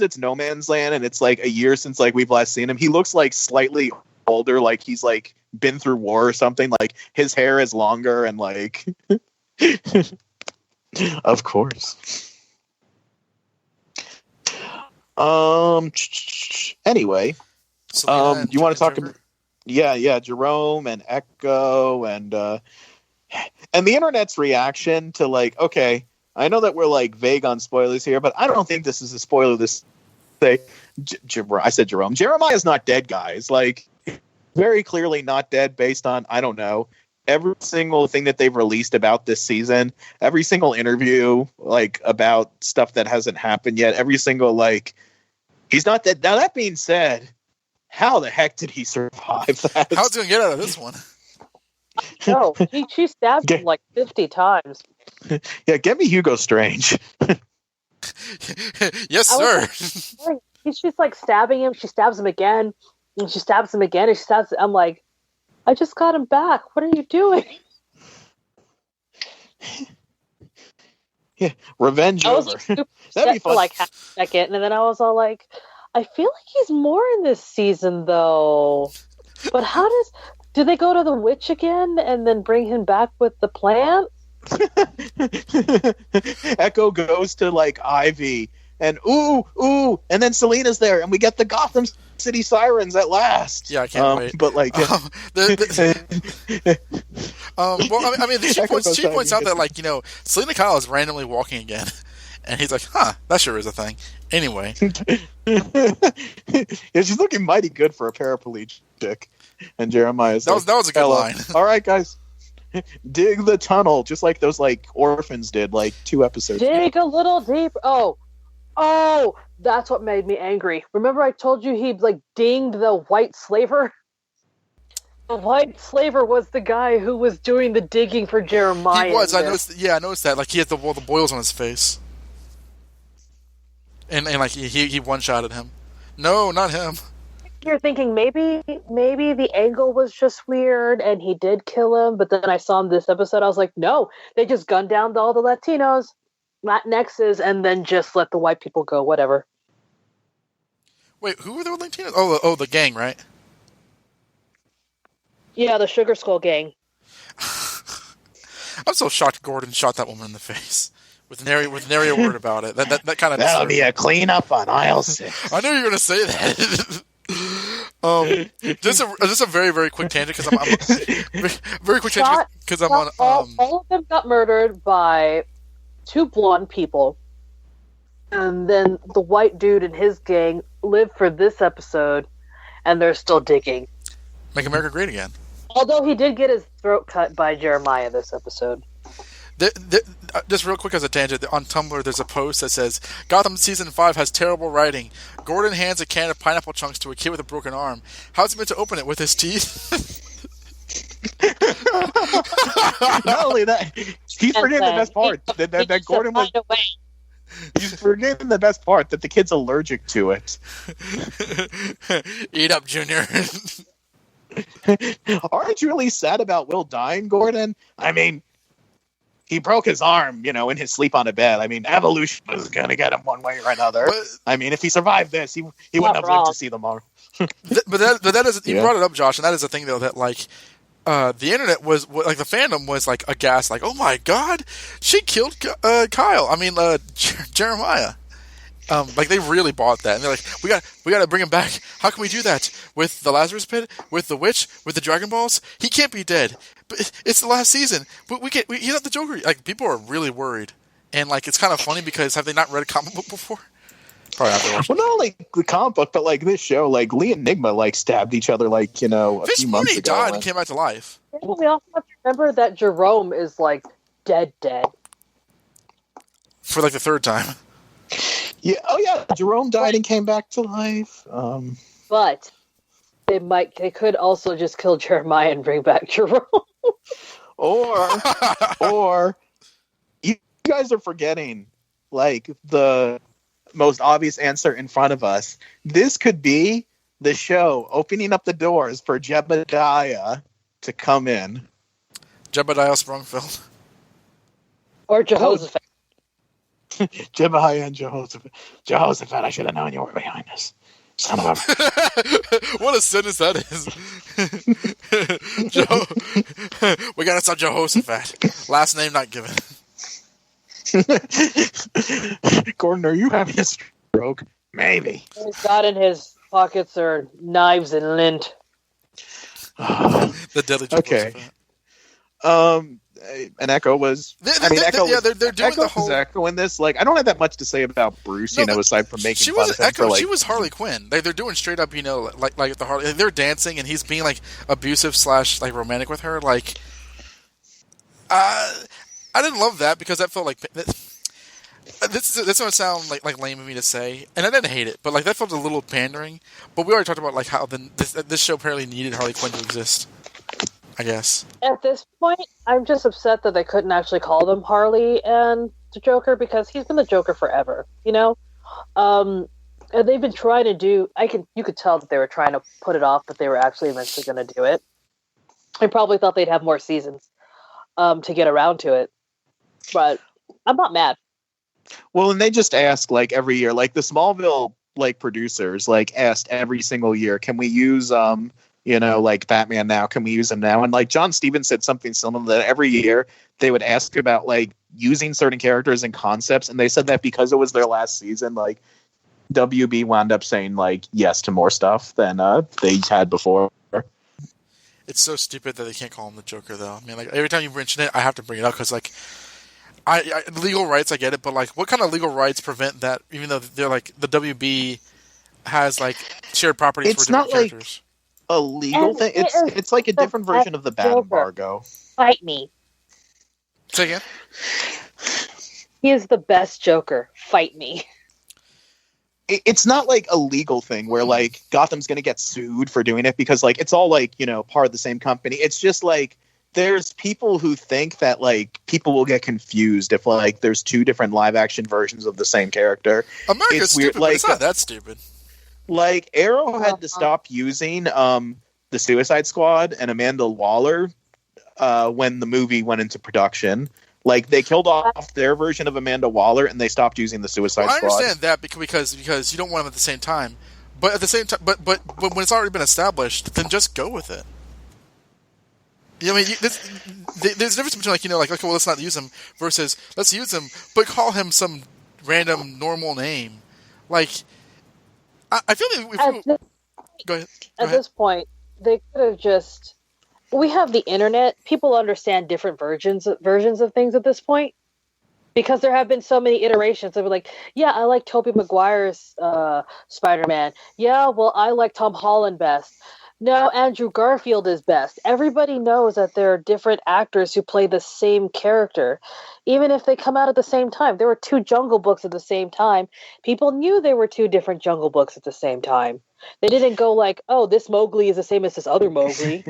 it's No Man's Land and it's like a year since like we've last seen him, he looks like slightly older, like he's like been through war or something. Like his hair is longer and like of course. Anyway, you want to talk about Jerome and Echo and the internet's reaction to like, okay, I know that we're like vague on spoilers here, but I don't think this is a spoiler. This say I said Jerome. Jeremiah's not dead, guys. Like very clearly not dead based on, I don't know, every single thing that they've released about this season, every single interview, like about stuff that hasn't happened yet, every single, like, he's not dead. Now, that being said, how the heck did he survive that? How's he going to get out of this one? No, she stabbed him like 50 times. Yeah, get me Hugo Strange. Yes, sir. She's just like stabbing him. She stabs him again. And she stabs him again, and she stabs. I'm like, I just got him back. What are you doing? Yeah, revenge over. That'd be fun. For like half a second, and then I was all like, I feel like he's more in this season, though. But do they go to the witch again and then bring him back with the plant? Echo goes to like Ivy, and ooh, and then Selena's there, and we get the Gotham City Sirens at last. Yeah, I can't wait. But like, well, I mean, she points out that like Selena Kyle is randomly walking again, and he's like, "Huh, that sure is a thing." Anyway, yeah, she's looking mighty good for a paraplegic. And Jeremiah's that was a good line. All right, guys. Dig the tunnel, just like those like orphans did like 2 episodes ago. Dig a little deeper. Oh, that's what made me angry. Remember I told you he like dinged the white slaver? The white slaver was the guy who was doing the digging for Jeremiah. He was. I noticed that. Like he had the boils on his face, and like he one-shotted him. No, not him. You're thinking maybe the angle was just weird and he did kill him, but then I saw him this episode. I was like, no, they just gunned down all the Latinos, Latinxes, and then just let the white people go. Whatever. Wait, who were the Latinos? Oh, the gang, right? Yeah, the Sugar Skull Gang. I'm so shocked Gordon shot that woman in the face with nary a word about it. That kind of That'll be a cleanup on aisle 6. I knew you were going to say that. Just a very, very quick tangent because I'm very quick tangent because I'm on. All of them got murdered by 2 blonde people, and then the white dude and his gang lived for this episode, and they're still digging. Make America Great Again. Although he did get his throat cut by Jeremiah this episode. Just real quick as a tangent, on Tumblr there's a post that says, Gotham Season 5 has terrible writing. Gordon hands a can of pineapple chunks to a kid with a broken arm. How's he meant to open it, with his teeth? Not only that, he's forgetting the best part. That Gordon was... He's forgetting the best part, that the kid's allergic to it. Eat up, Junior. Aren't you really sad about Will dying, Gordon? I mean, he broke his arm, in his sleep on a bed. I mean, evolution was going to get him one way or another. But, I mean, if he survived this, he wouldn't have lived to see them all. but that is, you brought it up, Josh, and that is the thing, though, that, like, the internet was, like, the fandom was, like, aghast, like, oh my god, she killed Kyle. I mean, Jeremiah. Like, they really bought that, and they're like, we got to bring him back. How can we do that? With the Lazarus Pit? With the Witch? With the Dragon Balls? He can't be dead. But it's the last season. But he's not the Joker. Like, people are really worried. And, like, it's kind of funny because have they not read a comic book before? Probably not. Well, not only the comic book, but, like, this show, like, Lee and Nygma, like, stabbed each other, like, a Fish few months ago. died and came back to life. We also have to remember that Jerome is, like, dead. For, like, the 3rd time. Yeah. Oh, yeah. Jerome died and came back to life. But they could also just kill Jeremiah and bring back Jerome. or you guys are forgetting, like, the most obvious answer in front of us. This could be the show opening up the doors for Jebediah to come in. Jebediah Sprungfield. Or Jehoshaphat. Jebediah and Jehoshaphat. Jehoshaphat, I should have known you were behind this. Son of a... What a sentence that is. We gotta stop Jehoshaphat. Last name not given. Gordon, are you having a stroke? Maybe. What he's got in his pockets are knives and lint. The deadly Jehoshaphat. Okay. And Echo was. They're doing the whole. Echo in this. Like, I don't have that much to say about Bruce, aside from making fun of him. Echo, she was Harley Quinn. They're doing straight up, like the Harley. They're dancing, and he's being like abusive / like romantic with her. Like, I didn't love that because that felt like this gonna sound like lame of me to say, and I didn't hate it, but like that felt a little pandering. But we already talked about like how this show apparently needed Harley Quinn to exist. I guess. At this point, I'm just upset that they couldn't actually call them Harley and the Joker because he's been the Joker forever, And they've been trying to do. You could tell that they were trying to put it off, but they were actually eventually going to do it. I probably thought they'd have more seasons to get around to it, but I'm not mad. Well, and they just ask like every year, like the Smallville producers asked every single year, can we use like Batman now? Can we use him now? And like John Stevens said something similar that every year they would ask about like using certain characters and concepts. And they said that because it was their last season, like WB wound up saying like yes to more stuff than they had before. It's so stupid that they can't call him the Joker though. I mean, like every time you mention it, I have to bring it up because like I legal rights, I get it. But like what kind of legal rights prevent that even though they're like the WB has like shared properties for different characters? A legal thing. It's like a different version of the bat embargo. Fight me. Say again? He is the best Joker. Fight me. It's not like a legal thing where like Gotham's going to get sued for doing it because like it's all like, part of the same company. It's just like there's people who think that like people will get confused if like there's 2 different live action versions of the same character. America's stupid, but it's not that stupid. Like, Arrow had to stop using the Suicide Squad and Amanda Waller when the movie went into production. Like, they killed off their version of Amanda Waller and they stopped using the Suicide Squad. I understand that because you don't want them at the same time. But at the same time, but when it's already been established, then just go with it. I mean, there's a difference between like okay, well, let's not use him versus let's use him, but call him some random normal name. Like, I feel like go ahead. At this point, they could have just. We have the internet. People understand different versions of things at this point. Because there have been so many iterations of like, yeah, I like Tobey Maguire's Spider-Man. Yeah, well, I like Tom Holland best. No, Andrew Garfield is best. Everybody knows that there are different actors who play the same character, even if they come out at the same time. There were 2 Jungle Books at the same time. People knew there were 2 different Jungle Books at the same time. They didn't go like, oh, this Mowgli is the same as this other Mowgli.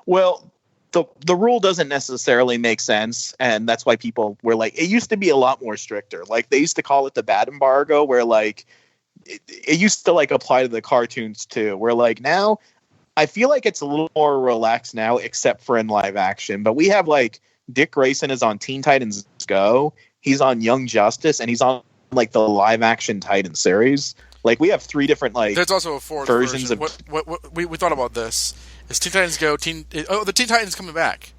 Well, the rule doesn't necessarily make sense, and that's why people were like, it used to be a lot more stricter. Like they used to call it the bad embargo, where like it used to like apply to the cartoons too. Where like now, I feel like it's a little more relaxed now, except for in live action. But we have like Dick Grayson is on Teen Titans Go, he's on Young Justice, and he's on like the live action Titan series. Like we have 3 different like. There's also a 4th versions version. What we thought about this. Is Teen Titans Go? The Teen Titans coming back.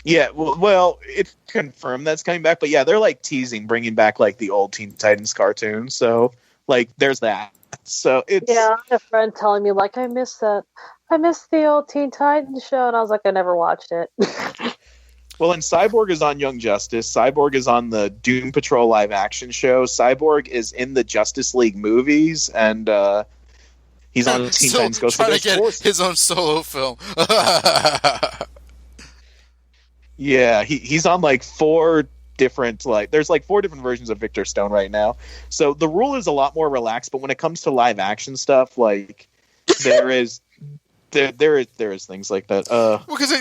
Yeah, well, it's confirmed that's coming back, but yeah, they're like teasing bringing back like the old Teen Titans cartoon. So like, there's that. So it's I had a friend telling me like, I miss that. I miss the old Teen Titans show, and I was like, I never watched it. Well, and Cyborg is on Young Justice. Cyborg is on the Doom Patrol live action show. Cyborg is in the Justice League movies, and he's on Teen Titans Go. Trying to get his own solo film. Yeah, he's on like 4 different there's like 4 different versions of Victor Stone right now. So the rule is a lot more relaxed, but when it comes to live action stuff, like there is things like that. Well, because